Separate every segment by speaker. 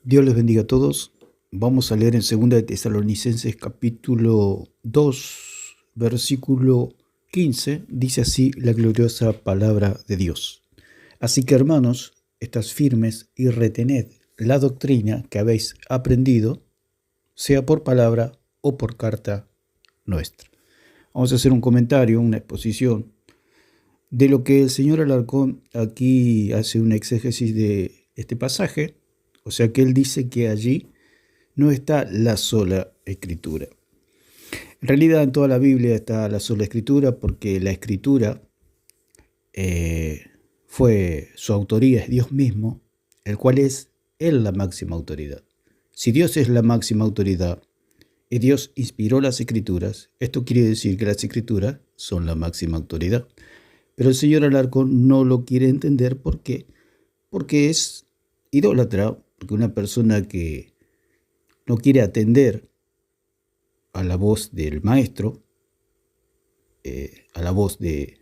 Speaker 1: Dios les bendiga a todos. Vamos a leer en 2 de Tesalonicenses capítulo 2, versículo 15. Dice así la gloriosa palabra de Dios. Así que, hermanos, estad firmes y retened la doctrina que habéis aprendido, sea por palabra o por carta nuestra. Vamos a hacer un comentario, una exposición de lo que el señor Alarcón aquí hace un exégesis de este pasaje. O sea que él dice que allí no está la sola escritura. En realidad en toda la Biblia está la sola escritura porque la escritura su autoría es Dios mismo, el cual es Él la máxima autoridad. Si Dios es la máxima autoridad y Dios inspiró las escrituras, esto quiere decir que las escrituras son la máxima autoridad. Pero el señor Alarcón no lo quiere entender. ¿Por qué? Porque es idólatra, porque una persona que no quiere atender a la voz del maestro, a la voz de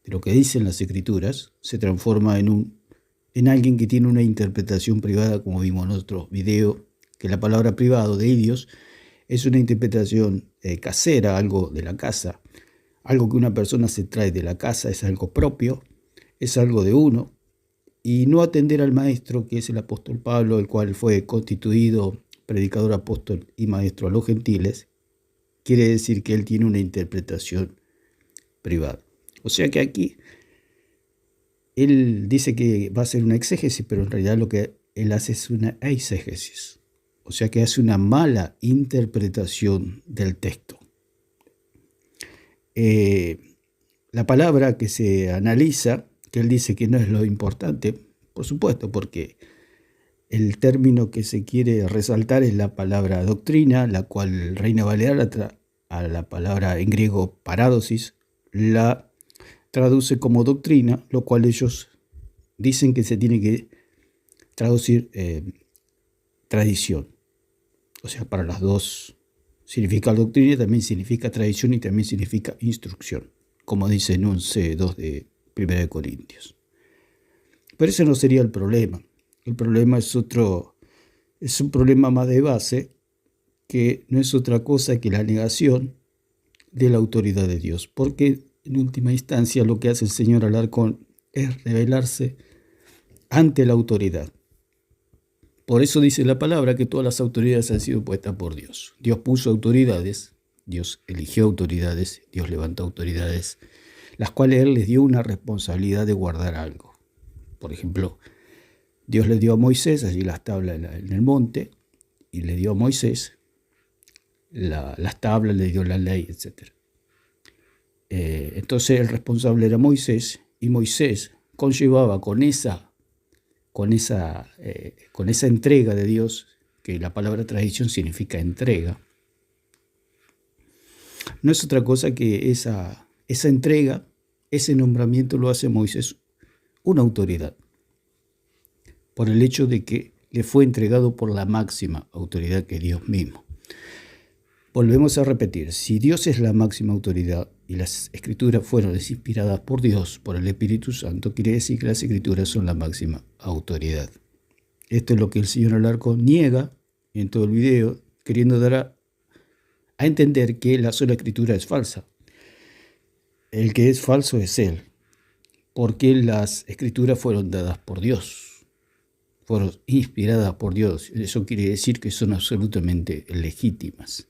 Speaker 1: lo que dicen las escrituras, se transforma en alguien que tiene una interpretación privada, como vimos en otro video, que la palabra privado de idios es una interpretación casera, algo de la casa, algo que una persona se trae de la casa, es algo propio, es algo de uno, y no atender al maestro, que es el apóstol Pablo, el cual fue constituido predicador, apóstol y maestro a los gentiles, quiere decir que él tiene una interpretación privada. O sea que aquí él dice que va a hacer una exégesis, pero en realidad lo que él hace es una eisegesis. O sea que hace una mala interpretación del texto. La palabra que se analiza, que él dice que no es lo importante, por supuesto, porque el término que se quiere resaltar es la palabra doctrina, la cual Reina Valera a la palabra en griego paradosis la traduce como doctrina, lo cual ellos dicen que se tiene que traducir tradición. O sea, para las dos significa doctrina, también significa tradición y también significa instrucción, como dice en 11:2 de 1 de Corintios. Pero ese no sería el problema. El problema es un problema más de base, que no es otra cosa que la negación de la autoridad de Dios. Porque en última instancia lo que hace el señor Alarcón es rebelarse ante la autoridad. Por eso dice la palabra que todas las autoridades han sido puestas por Dios. Dios puso autoridades, Dios eligió autoridades, Dios levantó autoridades, las cuales Él les dio una responsabilidad de guardar algo. Por ejemplo, Dios le dio a Moisés allí las tablas en el monte, y le dio a Moisés las tablas, le dio la ley, etc. Entonces el responsable era Moisés, y Moisés conllevaba con esa entrega de Dios, que la palabra tradición significa entrega, no es otra cosa que esa entrega, ese nombramiento lo hace Moisés una autoridad, por el hecho de que le fue entregado por la máxima autoridad, que es Dios mismo. Volvemos a repetir, si Dios es la máxima autoridad y las escrituras fueron inspiradas por Dios, por el Espíritu Santo, quiere decir que las escrituras son la máxima autoridad. Esto es lo que el señor Alarcón niega en todo el video, queriendo dar a entender que la sola escritura es falsa. El que es falso es él, porque las escrituras fueron dadas por Dios, fueron inspiradas por Dios. Eso quiere decir que son absolutamente legítimas.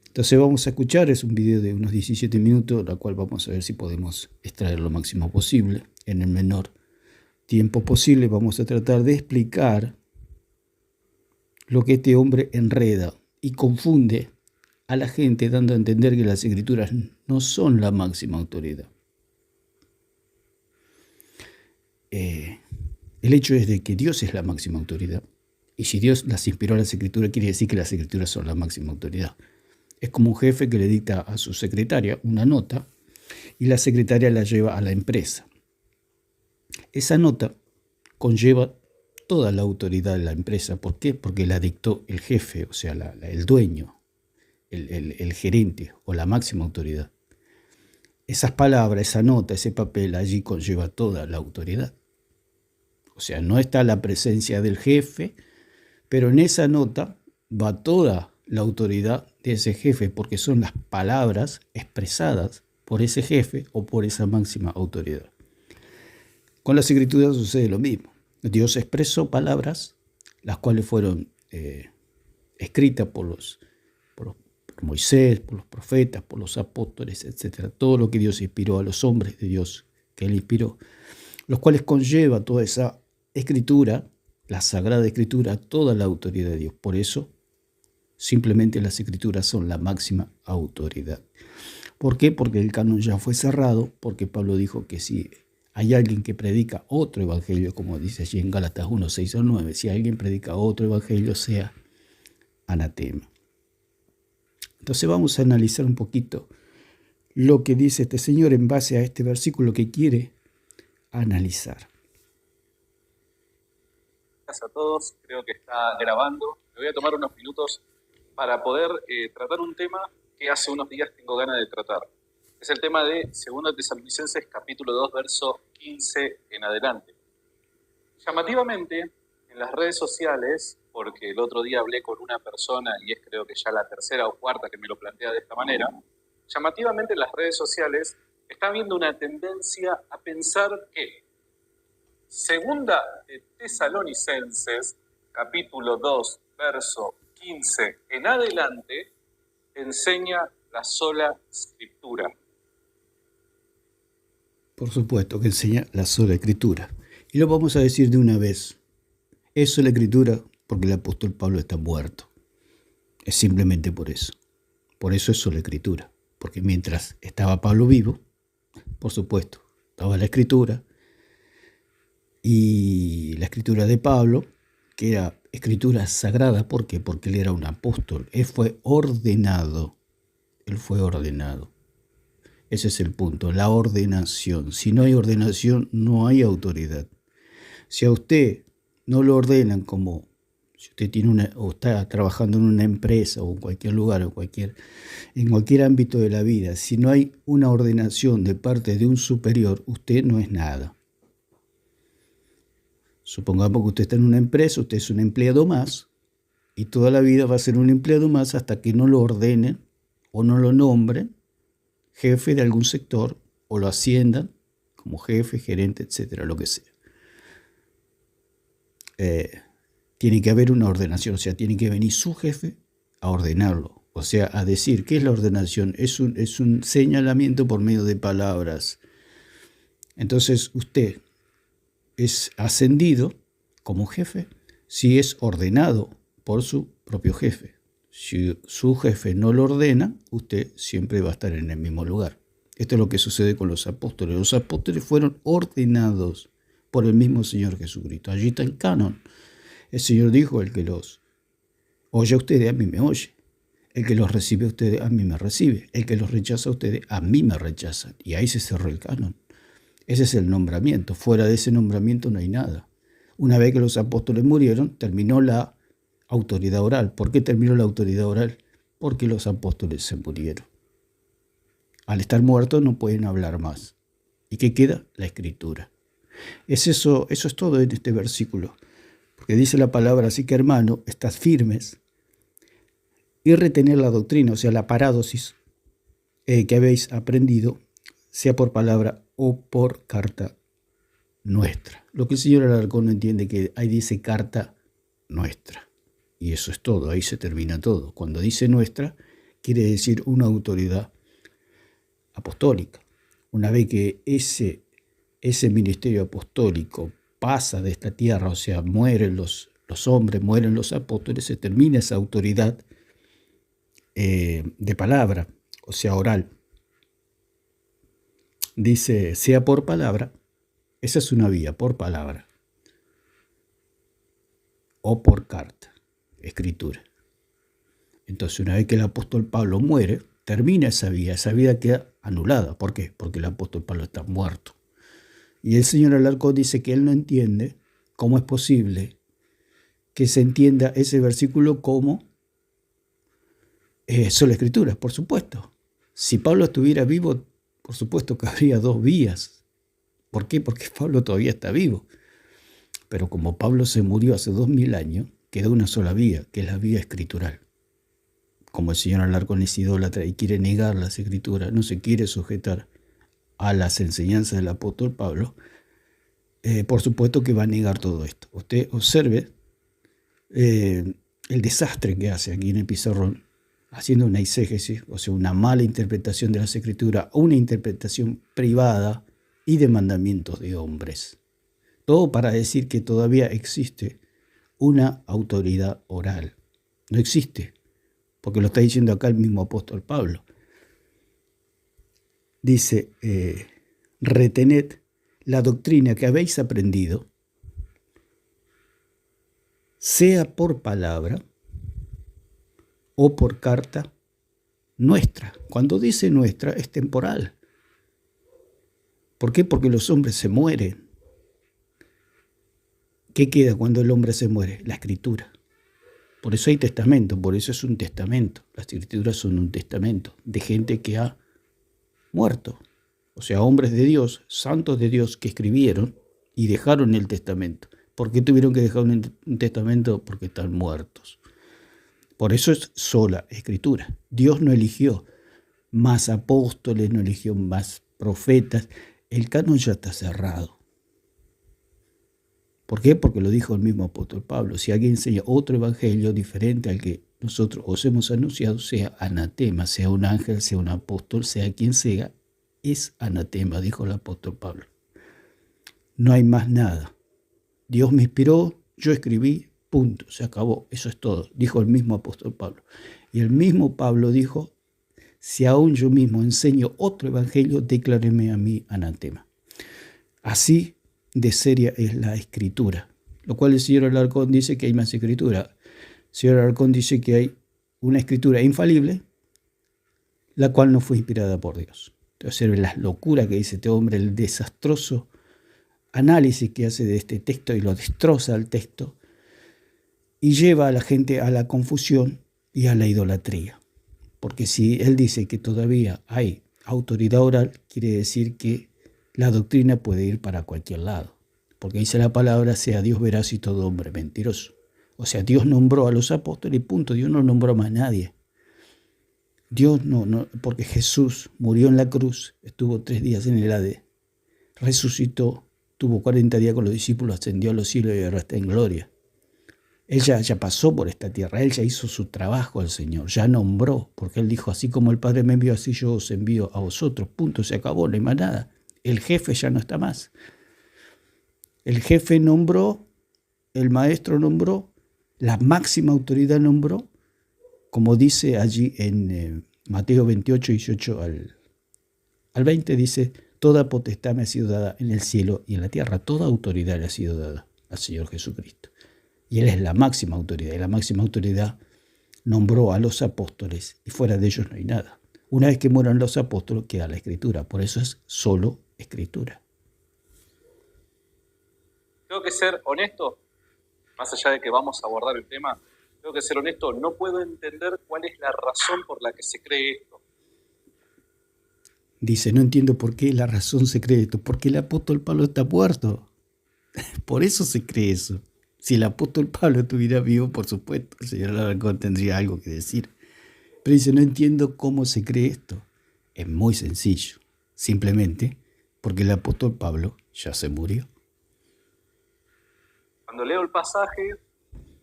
Speaker 1: Entonces vamos a escuchar, es un video de unos 17 minutos, la cual vamos a ver si podemos extraer lo máximo posible en el menor tiempo posible. Vamos a tratar de explicar lo que este hombre enreda y confunde a la gente, dando a entender que las escrituras no son la máxima autoridad. El hecho es de que Dios es la máxima autoridad, y si Dios las inspiró a las escrituras, quiere decir que las escrituras son la máxima autoridad. Es como un jefe que le dicta a su secretaria una nota y la secretaria la lleva a la empresa. Esa nota conlleva toda la autoridad de la empresa. ¿Por qué? Porque la dictó el jefe, o sea, el dueño, el gerente o la máxima autoridad. Esas palabras, esa nota, ese papel, allí conlleva toda la autoridad. O sea, no está la presencia del jefe, Pero en esa nota va toda la autoridad de ese jefe, porque son las palabras expresadas por ese jefe o por esa máxima autoridad. Con las escrituras sucede lo mismo. Dios expresó palabras, las cuales fueron escritas por Moisés, por los profetas, por los apóstoles, etc. Todo lo que Dios inspiró a los hombres de Dios que Él inspiró, los cuales conlleva toda esa escritura, la Sagrada Escritura, toda la autoridad de Dios. Por eso, simplemente las escrituras son la máxima autoridad. ¿Por qué? Porque el canon ya fue cerrado, porque Pablo dijo que si hay alguien que predica otro evangelio, como dice allí en Gálatas 1, 6 o 9, si alguien predica otro evangelio, sea anatema. Entonces vamos a analizar un poquito lo que dice este señor en base a este versículo que quiere analizar.
Speaker 2: Gracias a todos, creo que está grabando. Me voy a tomar unos minutos para poder tratar un tema que hace unos días tengo ganas de tratar. Es el tema de 2 Tesalonicenses capítulo 2, verso 15 en adelante. Llamativamente, en las redes sociales, porque el otro día hablé con una persona, y es creo que ya la tercera o cuarta que me lo plantea de esta manera, llamativamente en las redes sociales está habiendo una tendencia a pensar que 2 Tesalonicenses capítulo 2, verso 15 en adelante, enseña la sola Escritura.
Speaker 1: Por supuesto que enseña la sola Escritura. Y lo vamos a decir de una vez. Es sola Escritura porque el apóstol Pablo está muerto. Es simplemente por eso. Por eso es sola Escritura. Porque mientras estaba Pablo vivo, por supuesto, estaba la Escritura. Y la Escritura de Pablo, que era Escritura sagrada, ¿por qué? Porque él era un apóstol. Él fue ordenado. Él fue ordenado. Ese es el punto, la ordenación. Si no hay ordenación, no hay autoridad. Si a usted no lo ordenan como si usted tiene o está trabajando en una empresa o en cualquier lugar o en cualquier ámbito de la vida, si no hay una ordenación de parte de un superior, usted no es nada. Supongamos que usted está en una empresa, usted es un empleado más y toda la vida va a ser un empleado más hasta que no lo ordenen o no lo nombren jefe de algún sector o lo asciendan como jefe, gerente, etcétera, lo que sea. Tiene que haber una ordenación, o sea, tiene que venir su jefe a ordenarlo, o sea, a decir qué es la ordenación. Es un señalamiento por medio de palabras. Entonces usted es ascendido como jefe si es ordenado por su propio jefe. Si su jefe no lo ordena, usted siempre va a estar en el mismo lugar. Esto es lo que sucede con los apóstoles. Los apóstoles fueron ordenados por el mismo Señor Jesucristo. Allí está el canon. El Señor dijo, el que los oye a ustedes, a mí me oye. El que los recibe a ustedes, a mí me recibe. El que los rechaza a ustedes, a mí me rechazan. Y ahí se cerró el canon. Ese es el nombramiento. Fuera de ese nombramiento no hay nada. Una vez que los apóstoles murieron, terminó la autoridad oral. ¿Por qué terminó la autoridad oral? Porque los apóstoles se murieron. Al estar muertos no pueden hablar más. ¿Y qué queda? La Escritura. Eso es todo en este versículo. Porque dice la palabra, así que hermano, estad firmes y retener la doctrina, o sea, la parádosis que habéis aprendido, sea por palabra o por carta nuestra. Lo que el señor Alarcón no entiende, que ahí dice carta nuestra. Y eso es todo, ahí se termina todo. Cuando dice nuestra, quiere decir una autoridad apostólica. Una vez que ese ministerio apostólico pasa de esta tierra, o sea, mueren los hombres, mueren los apóstoles, se termina esa autoridad de palabra, o sea, oral. Dice, sea por palabra, esa es una vía, por palabra, o por carta, escritura. Entonces, una vez que el apóstol Pablo muere, termina esa vida queda anulada. ¿Por qué? Porque el apóstol Pablo está muerto. Y el señor Alarcón dice que él no entiende cómo es posible que se entienda ese versículo como sola Escritura, por supuesto. Si Pablo estuviera vivo, por supuesto que habría dos vías. ¿Por qué? Porque Pablo todavía está vivo. Pero como Pablo se murió hace 2000 años, quedó una sola vía, que es la vía escritural. Como el señor Alarcón es idólatra y quiere negar las escrituras, no se quiere sujetar a las enseñanzas del apóstol Pablo, por supuesto que va a negar todo esto. Usted observe el desastre que hace aquí en el pizarrón, haciendo una eisegesis, o sea, una mala interpretación de las escrituras, una interpretación privada y de mandamientos de hombres. Todo para decir que todavía existe una autoridad oral. No existe, porque lo está diciendo acá el mismo apóstol Pablo. Dice, retened la doctrina que habéis aprendido, sea por palabra o por carta nuestra. Cuando dice nuestra es temporal. ¿Por qué? Porque los hombres se mueren. ¿Qué queda cuando el hombre se muere? La escritura. Por eso hay testamento, por eso es un testamento. Las escrituras son un testamento de gente que ha muerto. O sea, hombres de Dios, santos de Dios que escribieron y dejaron el testamento. ¿Por qué tuvieron que dejar un testamento? Porque están muertos. Por eso es sola escritura. Dios no eligió más apóstoles, no eligió más profetas. El canon ya está cerrado. ¿Por qué? Porque lo dijo el mismo apóstol Pablo. Si alguien enseña otro evangelio diferente al que nosotros os hemos anunciado, sea anatema, sea un ángel, sea un apóstol, sea quien sea, es anatema, dijo el apóstol Pablo. No hay más nada. Dios me inspiró, yo escribí, punto, se acabó, eso es todo, dijo el mismo apóstol Pablo. Y el mismo Pablo dijo, si aún yo mismo enseño otro evangelio, declárenme a mí anatema. Así de seria es la escritura, lo cual el señor Alarcón dice que hay más escritura. El señor Alarcón dice que hay una escritura infalible, la cual no fue inspirada por Dios. Observe las locuras que dice este hombre, el desastroso análisis que hace de este texto y lo destroza el texto y lleva a la gente a la confusión y a la idolatría. Porque si él dice que todavía hay autoridad oral, quiere decir que la doctrina puede ir para cualquier lado. Porque dice la palabra, sea Dios veraz y todo hombre mentiroso. O sea, Dios nombró a los apóstoles y punto, Dios no nombró más a nadie. Dios no, porque Jesús murió en la cruz, estuvo 3 días en el Hades, resucitó, tuvo 40 días con los discípulos, ascendió a los cielos y ahora está en gloria. Él ya pasó por esta tierra, él ya hizo su trabajo al Señor, ya nombró, porque él dijo, así como el Padre me envió, así yo os envío a vosotros, punto, se acabó, no hay más nada. El jefe ya no está más. El jefe nombró, el maestro nombró, la máxima autoridad nombró, como dice allí en Mateo 28, 18 al 20, dice, toda potestad me ha sido dada en el cielo y en la tierra, toda autoridad le ha sido dada al Señor Jesucristo. Y Él es la máxima autoridad, y la máxima autoridad nombró a los apóstoles, y fuera de ellos no hay nada. Una vez que mueran los apóstoles, queda la escritura, por eso es solo escritura.
Speaker 2: Tengo que ser honesto, más allá de que vamos a abordar el tema, tengo que ser honesto, no puedo entender cuál es la razón por la que se cree esto.
Speaker 1: Dice, no entiendo por qué la razón se cree esto, porque el apóstol Pablo está muerto. Por eso se cree eso. Si el apóstol Pablo estuviera vivo, por supuesto, el señor Alarcón tendría algo que decir. Pero dice, no entiendo cómo se cree esto. Es muy sencillo, simplemente porque el apóstol Pablo ya se murió.
Speaker 2: Cuando leo el pasaje,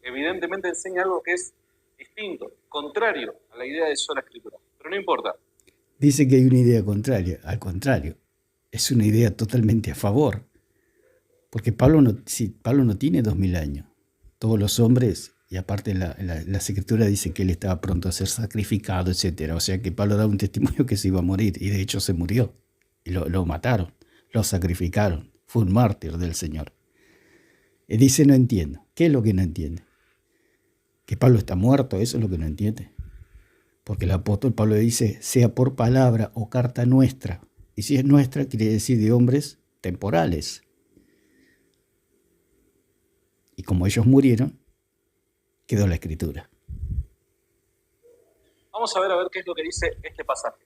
Speaker 2: evidentemente enseña algo que es distinto, contrario a la idea de sola escritura. Pero no importa.
Speaker 1: Dice que hay una idea contraria, al contrario, es una idea totalmente a favor. Porque Pablo no tiene 2000 años. Todos los hombres, y aparte la escritura dice que él estaba pronto a ser sacrificado, etc. O sea que Pablo da un testimonio que se iba a morir, y de hecho se murió. Y lo mataron, lo sacrificaron. Fue un mártir del Señor. Y dice, no entiendo. ¿Qué es lo que no entiende? Que Pablo está muerto, eso es lo que no entiende. Porque el apóstol Pablo dice, sea por palabra o carta nuestra. Y si es nuestra, quiere decir de hombres temporales. Y como ellos murieron, quedó la escritura.
Speaker 2: Vamos a ver qué es lo que dice este pasaje.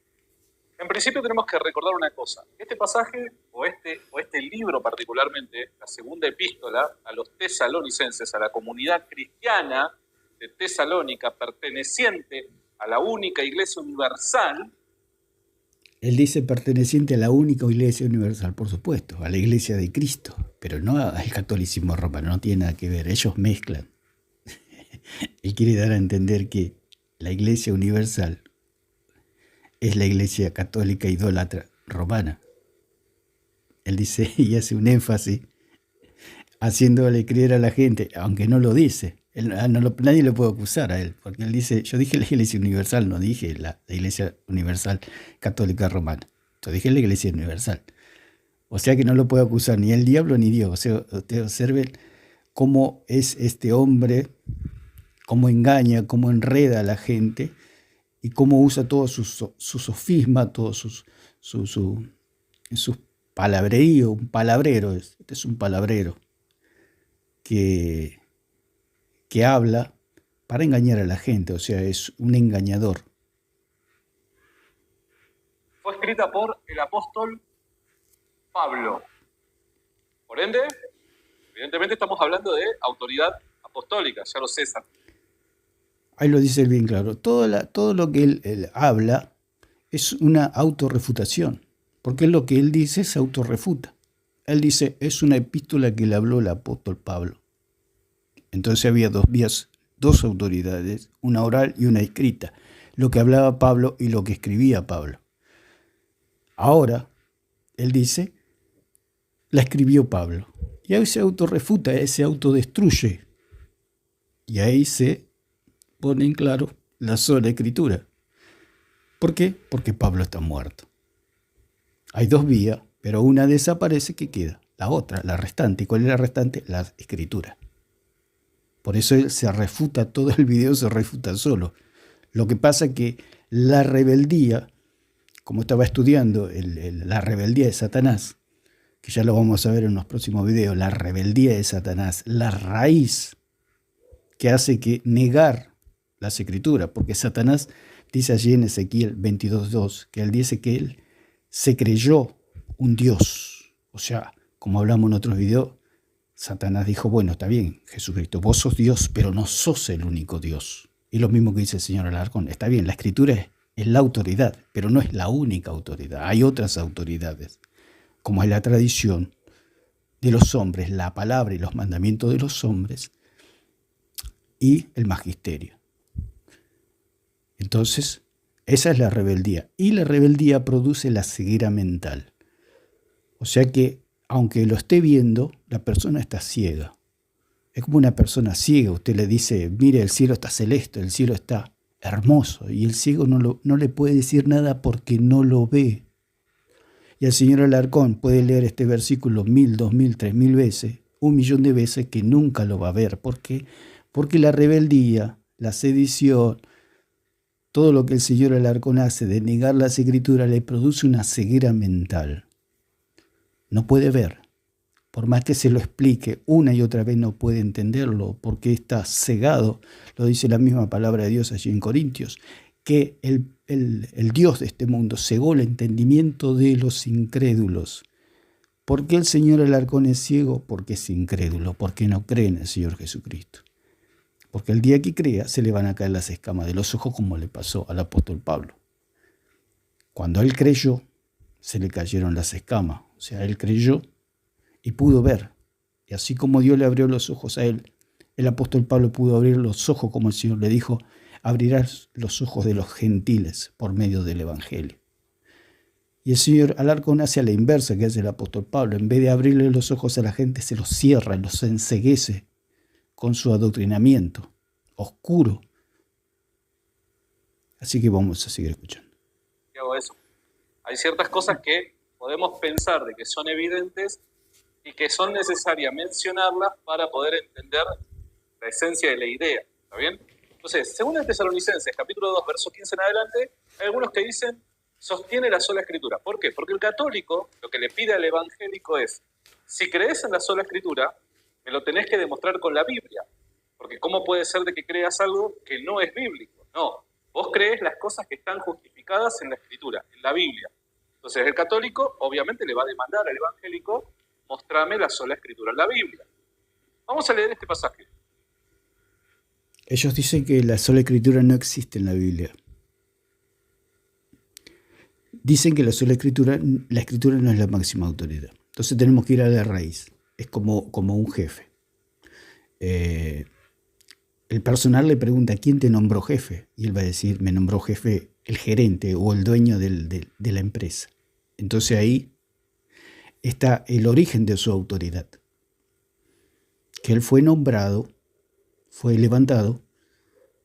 Speaker 2: En principio tenemos que recordar una cosa. Este pasaje, o este libro particularmente, la segunda epístola a los tesalonicenses, a la comunidad cristiana de Tesalónica, perteneciente a la única iglesia universal.
Speaker 1: Él dice perteneciente a la única iglesia universal, por supuesto, a la iglesia de Cristo, pero no al catolicismo romano, no tiene nada que ver, ellos mezclan. Él quiere dar a entender que la iglesia universal es la iglesia católica idólatra romana. Él dice y hace un énfasis haciéndole creer a la gente, aunque no lo dice. Nadie lo puede acusar a él, porque él dice, yo dije la iglesia universal, no dije la iglesia universal católica romana. Yo dije la iglesia universal. O sea que no lo puede acusar ni el diablo ni Dios. O sea, ustedes observen cómo es este hombre, cómo engaña, cómo enreda a la gente y cómo usa todo su sofisma, todo sus palabrerío, un palabrero. Este es un palabrero que habla para engañar a la gente, o sea, es un engañador.
Speaker 2: Fue escrita por el apóstol Pablo. Por ende, evidentemente estamos hablando de autoridad apostólica, ya lo César.
Speaker 1: Ahí lo dice él bien claro. Todo lo que él habla es una autorrefutación, porque lo que él dice se autorrefuta. Él dice, es una epístola que le habló el apóstol Pablo. Entonces había dos autoridades, una oral y una escrita, lo que hablaba Pablo y lo que escribía Pablo. Ahora, él dice, la escribió Pablo. Y ahí se autorrefuta, se autodestruye. Y ahí se pone en claro la sola escritura. ¿Por qué? Porque Pablo está muerto. Hay dos vías, pero una desaparece, ¿qué queda? La otra, la restante. ¿Cuál es la restante? La escritura. Por eso él se refuta, todo el video se refuta solo. Lo que pasa es que la rebeldía, como estaba estudiando la rebeldía de Satanás, que ya lo vamos a ver en los próximos videos, la rebeldía de Satanás, la raíz que hace que negar las escrituras, porque Satanás dice allí en Ezequiel 22:2, que él dice que él se creyó un Dios. O sea, como hablamos en otros videos, Satanás dijo, bueno, está bien, Jesucristo, vos sos Dios, pero no sos el único Dios. Y lo mismo que dice el señor Alarcón, está bien, la escritura es la autoridad, pero no es la única autoridad. Hay otras autoridades, como es la tradición de los hombres, la palabra y los mandamientos de los hombres y el magisterio. Entonces, esa es la rebeldía. Y la rebeldía produce la ceguera mental. O sea que, aunque lo esté viendo, la persona está ciega. Es como una persona ciega. Usted le dice, mire, el cielo está celeste, el cielo está hermoso. Y el ciego no le puede decir nada porque no lo ve. Y el señor Alarcón puede leer este versículo 1000, 2000, 3000 veces, 1.000.000 de veces, que nunca lo va a ver. ¿Por qué? Porque la rebeldía, la sedición, todo lo que el señor Alarcón hace de negar las escrituras le produce una ceguera mental. No puede ver. Por más que se lo explique una y otra vez, no puede entenderlo porque está cegado. Lo dice la misma palabra de Dios allí en Corintios, que el Dios de este mundo cegó el entendimiento de los incrédulos. ¿Por qué el señor Alarcón es ciego? Porque es incrédulo, porque no cree en el Señor Jesucristo. Porque el día que crea se le van a caer las escamas de los ojos, como le pasó al apóstol Pablo. Cuando él creyó, se le cayeron las escamas. O sea, él creyó y pudo ver. Y así como Dios le abrió los ojos a él, el apóstol Pablo pudo abrir los ojos, como el Señor le dijo, abrirás los ojos de los gentiles por medio del Evangelio. Y el señor Alarcón hace a la inversa que hace el apóstol Pablo. En vez de abrirle los ojos a la gente, se los cierra, los enceguece con su adoctrinamiento oscuro. Así que vamos a seguir escuchando.
Speaker 2: ¿Qué hago eso? Hay ciertas cosas que podemos pensar de que son evidentes y que son necesarias mencionarlas para poder entender la esencia de la idea. ¿Está bien? Entonces, según el Tesalonicenses, capítulo 2, verso 15 en adelante, hay algunos que dicen, sostiene la sola escritura. ¿Por qué? Porque el católico lo que le pide al evangélico es, si crees en la sola escritura, me lo tenés que demostrar con la Biblia. Porque ¿cómo puede ser de que creas algo que no es bíblico? No, Vos creés las cosas que están justificadas en la Escritura, en la Biblia. Entonces el católico obviamente le va a demandar al evangélico, mostrame la sola Escritura en la Biblia. Vamos a leer este pasaje.
Speaker 1: Ellos dicen que la sola Escritura no existe en la Biblia. Dicen que la Escritura no es la máxima autoridad. Entonces tenemos que ir a la raíz. Es como un jefe. El personal le pregunta, ¿quién te nombró jefe? Y él va a decir, me nombró jefe el gerente o el dueño de la empresa. Entonces ahí está el origen de su autoridad. Que él fue nombrado, fue levantado,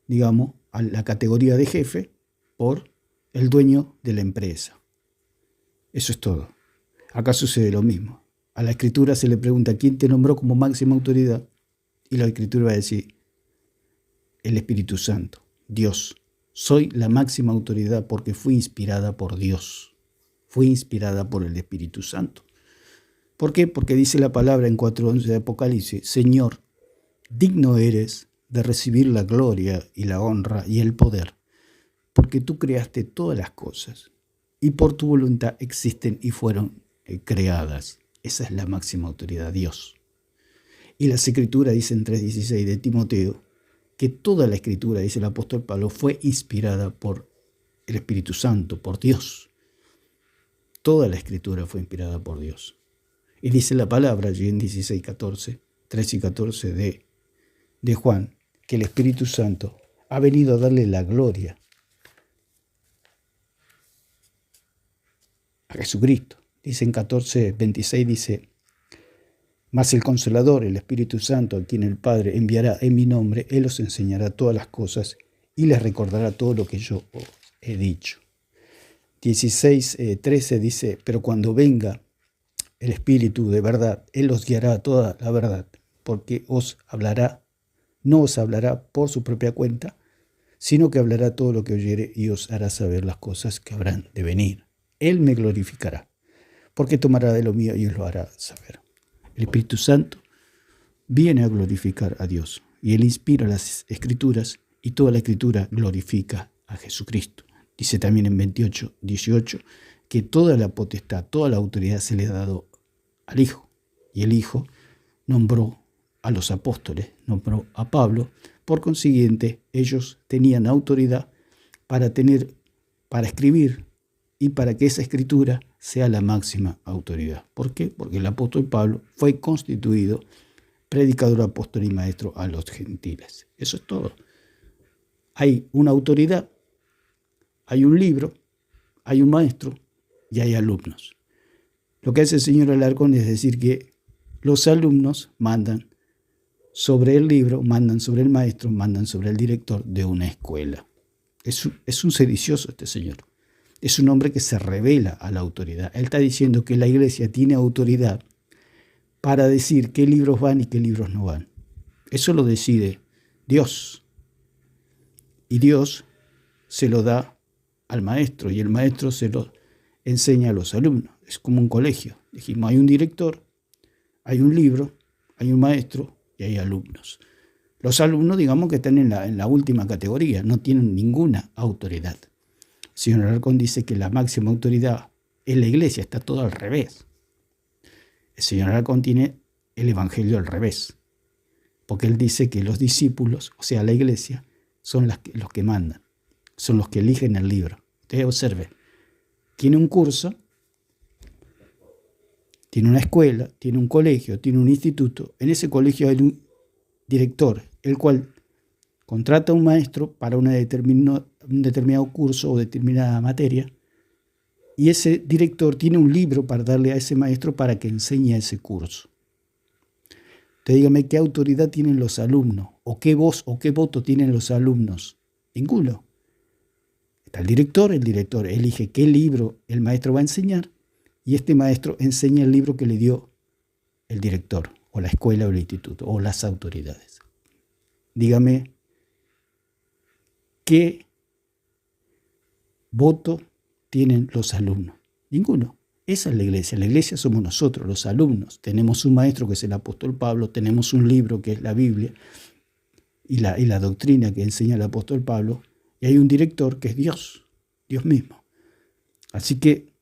Speaker 1: digamos, a la categoría de jefe por el dueño de la empresa. Eso es todo. Acá sucede lo mismo. A la Escritura se le pregunta, ¿quién te nombró como máxima autoridad? Y la Escritura va a decir, el Espíritu Santo, Dios. Soy la máxima autoridad porque fui inspirada por Dios. Fui inspirada por el Espíritu Santo. ¿Por qué? Porque dice la palabra en 4:11 de Apocalipsis, Señor, digno eres de recibir la gloria y la honra y el poder, porque tú creaste todas las cosas y por tu voluntad existen y fueron creadas. Esa es la máxima autoridad, Dios. Y las Escrituras dicen 3:16 de Timoteo, que toda la Escritura, dice el apóstol Pablo, fue inspirada por el Espíritu Santo, por Dios. Toda la Escritura fue inspirada por Dios. Y dice la palabra allí en 13 y 14 de Juan, que el Espíritu Santo ha venido a darle la gloria a Jesucristo. Dice en 14:26, dice, mas el Consolador, el Espíritu Santo, a quien el Padre enviará en mi nombre, Él os enseñará todas las cosas y les recordará todo lo que yo os he dicho. 16:13 dice, pero cuando venga el Espíritu de verdad, Él os guiará a toda la verdad, porque no os hablará por su propia cuenta, sino que hablará todo lo que oyere y os hará saber las cosas que habrán de venir. Él me glorificará, porque tomará de lo mío y os lo hará saber. El Espíritu Santo viene a glorificar a Dios y Él inspira las Escrituras y toda la Escritura glorifica a Jesucristo. Dice también en 28:18 que toda la potestad, toda la autoridad se le ha dado al Hijo y el Hijo nombró a los apóstoles, nombró a Pablo. Por consiguiente, ellos tenían autoridad para escribir y para que esa escritura sea la máxima autoridad. ¿Por qué? Porque el apóstol Pablo fue constituido predicador, apóstol y maestro a los gentiles. Eso es todo. Hay una autoridad, hay un libro, hay un maestro y hay alumnos. Lo que hace el señor Alarcón es decir que los alumnos mandan sobre el libro, mandan sobre el maestro, mandan sobre el director de una escuela. Es un sedicioso este señor. Es un hombre que se revela a la autoridad. Él está diciendo que la iglesia tiene autoridad para decir qué libros van y qué libros no van. Eso lo decide Dios. Y Dios se lo da al maestro y el maestro se lo enseña a los alumnos. Es como un colegio. Dijimos, hay un director, hay un libro, hay un maestro y hay alumnos. Los alumnos, digamos que están en la última categoría, no tienen ninguna autoridad. El señor Alarcón dice que la máxima autoridad en la iglesia está todo al revés. El señor Alarcón tiene el evangelio al revés, porque él dice que los discípulos, o sea, la iglesia, son los que mandan, son los que eligen el libro. Ustedes observen, tiene un curso, tiene una escuela, tiene un colegio, tiene un instituto. En ese colegio hay un director, el cual contrata a un maestro para un determinado curso o determinada materia, y ese director tiene un libro para darle a ese maestro para que enseñe ese curso. Entonces dígame, ¿qué autoridad tienen los alumnos? ¿O qué voz o qué voto tienen los alumnos? Ninguno. Está el director elige qué libro el maestro va a enseñar, y este maestro enseña el libro que le dio el director, o la escuela o el instituto, o las autoridades. Dígame, ¿qué voto tienen los alumnos? Ninguno. Esa es la iglesia. La iglesia somos nosotros, los alumnos. Tenemos un maestro que es el apóstol Pablo, tenemos un libro que es la Biblia y la doctrina que enseña el apóstol Pablo, Y hay un director que es Dios, Dios mismo. Así que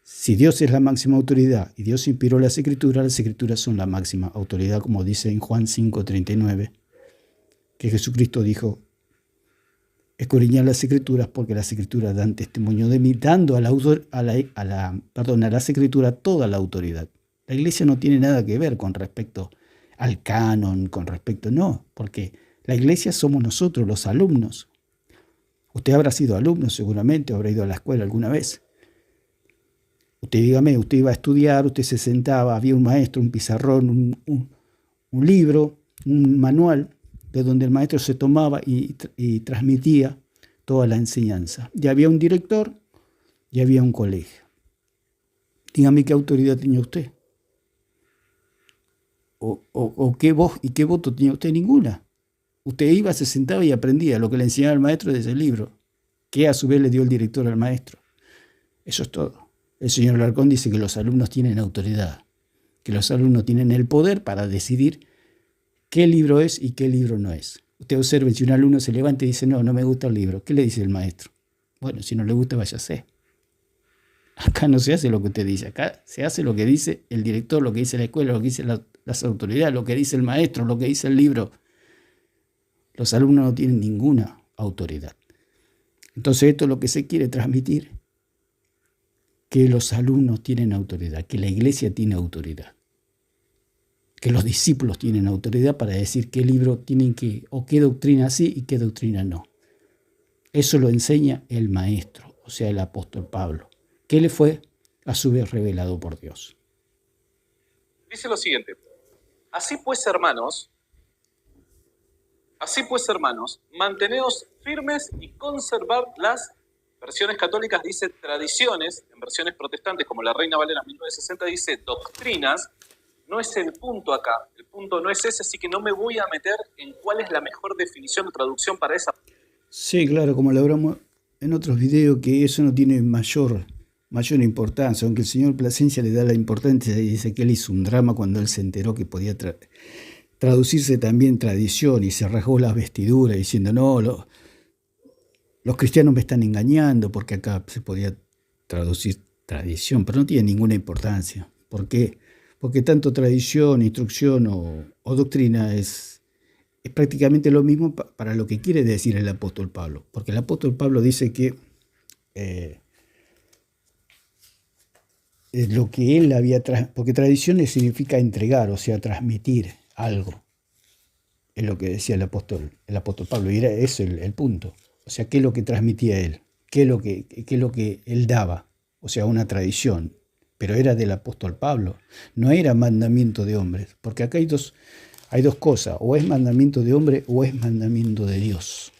Speaker 1: si Dios es la máxima autoridad y Dios inspiró las escrituras son la máxima autoridad, como dice en Juan 5:39, que Jesucristo dijo: escudriñad las escrituras porque las escrituras dan testimonio de mí, dando a las escrituras toda la autoridad. La iglesia no tiene nada que ver con respecto al canon, no, porque la iglesia somos nosotros, los alumnos. Usted habrá sido alumno seguramente, habrá ido a la escuela alguna vez. Usted dígame, usted iba a estudiar, usted se sentaba, había un maestro, un pizarrón, un libro, un manual, de donde el maestro se tomaba y transmitía toda la enseñanza. Ya había un director y había un colegio. Dígame qué autoridad tenía usted. ¿O qué voz y qué voto tenía usted? Ninguna. Usted iba, se sentaba y aprendía lo que le enseñaba el maestro de ese libro, que a su vez le dio el director al maestro. Eso es todo. El señor Alarcón dice que los alumnos tienen autoridad, que los alumnos tienen el poder para decidir qué libro es y qué libro no es. Usted observe, si un alumno se levanta y dice, no me gusta el libro, ¿qué le dice el maestro? Bueno, si no le gusta, váyase. Acá no se hace lo que usted dice, acá se hace lo que dice el director, lo que dice la escuela, lo que dicen las autoridades, lo que dice el maestro, lo que dice el libro. Los alumnos no tienen ninguna autoridad. Entonces esto es lo que se quiere transmitir, que los alumnos tienen autoridad, que la iglesia tiene autoridad, que los discípulos tienen autoridad para decir qué libro tienen que, o qué doctrina sí y qué doctrina no. Eso lo enseña el maestro, o sea, el apóstol Pablo, que le fue a su vez revelado por Dios.
Speaker 2: Dice lo siguiente: Así pues, hermanos, manteneos firmes y conservad las versiones católicas, dice tradiciones, en versiones protestantes como la Reina Valera 1960 dice doctrinas. No es el punto acá, el punto no es ese, así que no me voy a meter en cuál es la mejor definición o traducción para esa.
Speaker 1: Sí, claro, como lo hablamos en otros videos, que eso no tiene mayor importancia, aunque el señor Plasencia le da la importancia y dice que él hizo un drama cuando él se enteró que podía traducirse también tradición y se rasgó las vestiduras diciendo, no, los cristianos me están engañando porque acá se podía traducir tradición, pero no tiene ninguna importancia. ¿Por qué? Porque tanto tradición, instrucción o doctrina es prácticamente lo mismo para lo que quiere decir el apóstol Pablo. Porque el apóstol Pablo dice que lo que él había... Porque tradición significa entregar, o sea, transmitir algo. Es lo que decía el apóstol Pablo, y era eso el punto. O sea, ¿qué es lo que transmitía él? ¿Qué es lo que él daba? O sea, una tradición. Pero era del apóstol Pablo. No era mandamiento de hombres. Porque acá hay dos cosas. O es mandamiento de hombre o es mandamiento de Dios.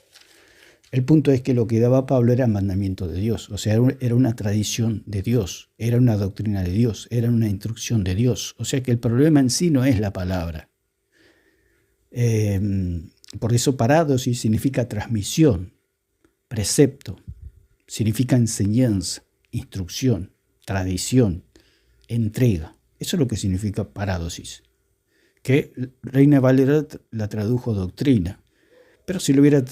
Speaker 1: El punto es que lo que daba Pablo era mandamiento de Dios. O sea, era una tradición de Dios. Era una doctrina de Dios. Era una instrucción de Dios. O sea que el problema en sí no es la palabra. Por eso parádosis significa transmisión. Precepto, significa enseñanza, instrucción, tradición, entrega. Eso es lo que significa parádosis. Que Reina Valera la tradujo doctrina. Pero si lo hubiera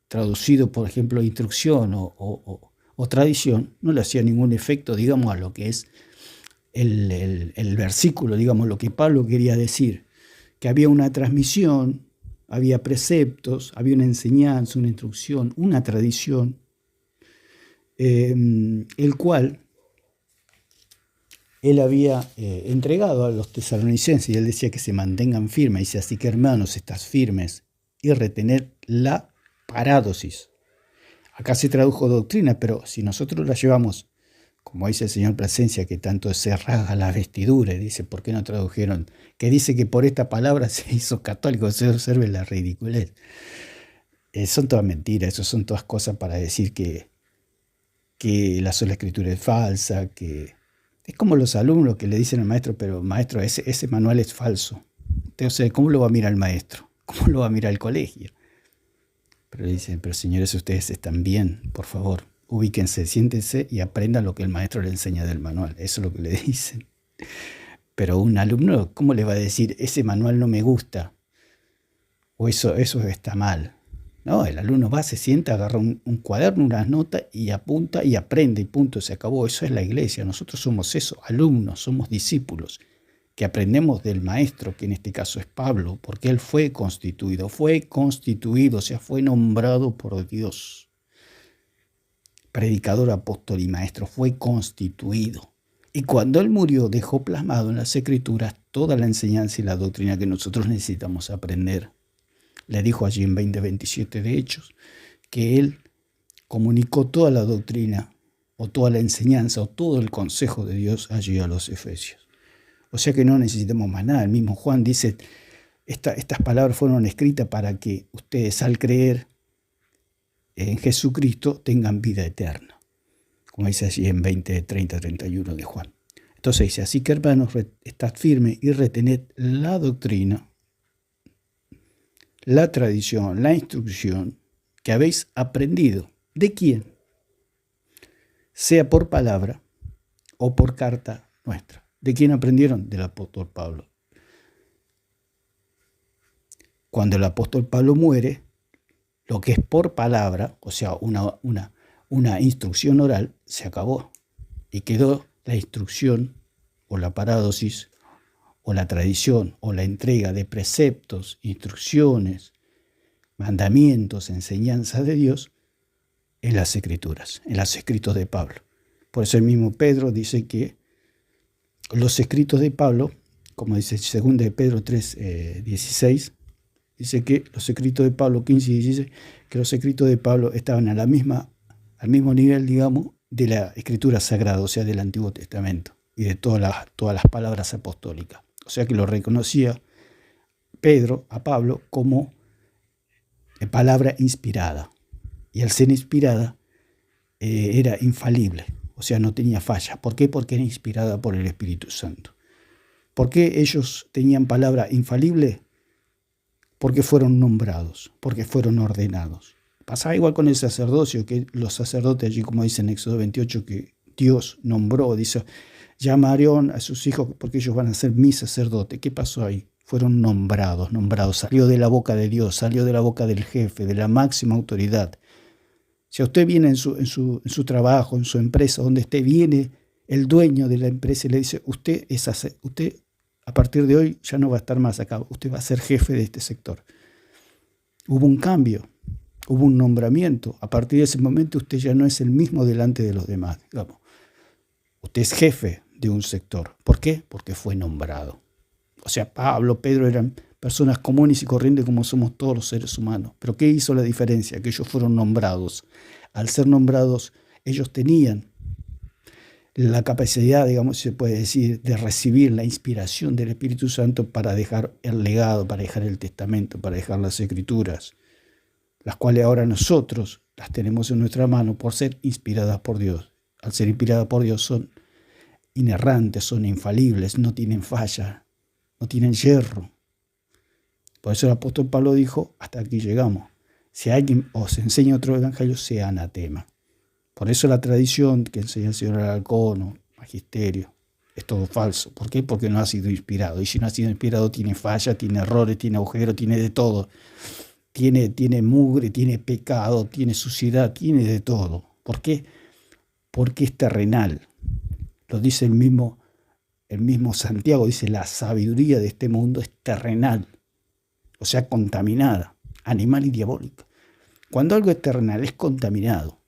Speaker 1: traducido, por ejemplo, instrucción o tradición, no le hacía ningún efecto, digamos, a lo que es el versículo, digamos, lo que Pablo quería decir. Que había una transmisión, había preceptos, había una enseñanza, una instrucción, una tradición, el cual él había entregado a los tesalonicenses, y él decía que se mantengan firmes, dice, así que hermanos, estás firmes, y retener la parádosis. Acá se tradujo doctrina, pero si nosotros la llevamos, como dice el señor Plasencia, que tanto se rasga la vestidura, y dice, ¿por qué no tradujeron? Que dice que por esta palabra se hizo católico, se observe la ridiculez. Son todas mentiras, eso son todas cosas para decir que la sola escritura es falsa, que es como los alumnos que le dicen al maestro, pero maestro, ese manual es falso. Entonces, ¿cómo lo va a mirar el maestro? ¿Cómo lo va a mirar el colegio? Pero le dicen, pero señores, ustedes están bien, por favor. Ubíquense, siéntense y aprendan lo que el maestro le enseña del manual. Eso es lo que le dicen. Pero un alumno, ¿cómo le va a decir, ese manual no me gusta? O eso está mal. No, el alumno va, se sienta, agarra un cuaderno, unas notas y apunta y aprende y punto, se acabó. Eso es la iglesia. Nosotros somos eso, alumnos, somos discípulos, que aprendemos del maestro, que en este caso es Pablo, porque él fue constituido, o sea, fue nombrado por Dios. Predicador, apóstol y maestro, fue constituido. Y cuando él murió, dejó plasmado en las Escrituras toda la enseñanza y la doctrina que nosotros necesitamos aprender. Le dijo allí en 20:27 de Hechos que él comunicó toda la doctrina o toda la enseñanza o todo el consejo de Dios allí a los efesios. O sea que no necesitamos más nada. El mismo Juan dice, estas palabras fueron escritas para que ustedes al creer en Jesucristo tengan vida eterna. Como dice allí en 20:30-31 de Juan. Entonces dice, así que hermanos, estad firmes y retened la doctrina, la tradición, la instrucción que habéis aprendido. ¿De quién? Sea por palabra o por carta nuestra. ¿De quién aprendieron? Del apóstol Pablo. Cuando el apóstol Pablo muere, lo que es por palabra, o sea, una instrucción oral, se acabó. Y quedó la instrucción o la parádosis o la tradición o la entrega de preceptos, instrucciones, mandamientos, enseñanzas de Dios en las Escrituras, en los escritos de Pablo. Por eso el mismo Pedro dice que los escritos de Pablo, como dice 2 de Pedro 3:16, dice que los escritos de Pablo 15 y 16, que los escritos de Pablo estaban al mismo nivel, digamos, de la escritura sagrada, o sea, del Antiguo Testamento y de todas las palabras apostólicas. O sea que lo reconocía Pedro a Pablo como palabra inspirada. Y al ser inspirada era infalible, o sea, no tenía falla. ¿Por qué? Porque era inspirada por el Espíritu Santo. ¿Por qué ellos tenían palabra infalible? Porque fueron nombrados, porque fueron ordenados. Pasaba igual con el sacerdocio, que los sacerdotes allí, como dice en Éxodo 28, que Dios nombró, dice, llama a Aarón a sus hijos porque ellos van a ser mis sacerdotes. ¿Qué pasó ahí? Fueron nombrados, salió de la boca de Dios, salió de la boca del jefe, de la máxima autoridad. Si a usted viene en su trabajo, en su empresa, donde esté, viene el dueño de la empresa y le dice, usted a partir de hoy ya no va a estar más acá, usted va a ser jefe de este sector. Hubo un cambio, hubo un nombramiento. A partir de ese momento usted ya no es el mismo delante de los demás, digamos. Usted es jefe de un sector. ¿Por qué? Porque fue nombrado. O sea, Pablo, Pedro eran personas comunes y corrientes como somos todos los seres humanos. Pero ¿qué hizo la diferencia? Que ellos fueron nombrados. Al ser nombrados, ellos tenían la capacidad, digamos, se puede decir, de recibir la inspiración del Espíritu Santo para dejar el legado, para dejar el testamento, para dejar las escrituras, las cuales ahora nosotros las tenemos en nuestra mano por ser inspiradas por Dios. Al ser inspiradas por Dios son inerrantes, son infalibles, no tienen falla, no tienen yerro. Por eso el apóstol Pablo dijo, hasta aquí llegamos. Si alguien os enseña otro evangelio, sea anatema. Por eso la tradición que enseña el señor Alarcón o magisterio es todo falso. ¿Por qué? Porque no ha sido inspirado. Y si no ha sido inspirado, tiene falla, tiene errores, tiene agujeros, tiene de todo. Tiene mugre, tiene pecado, tiene suciedad, tiene de todo. ¿Por qué? Porque es terrenal. Lo dice el mismo Santiago, dice la sabiduría de este mundo es terrenal, o sea, contaminada, animal y diabólica. Cuando algo es terrenal, es contaminado.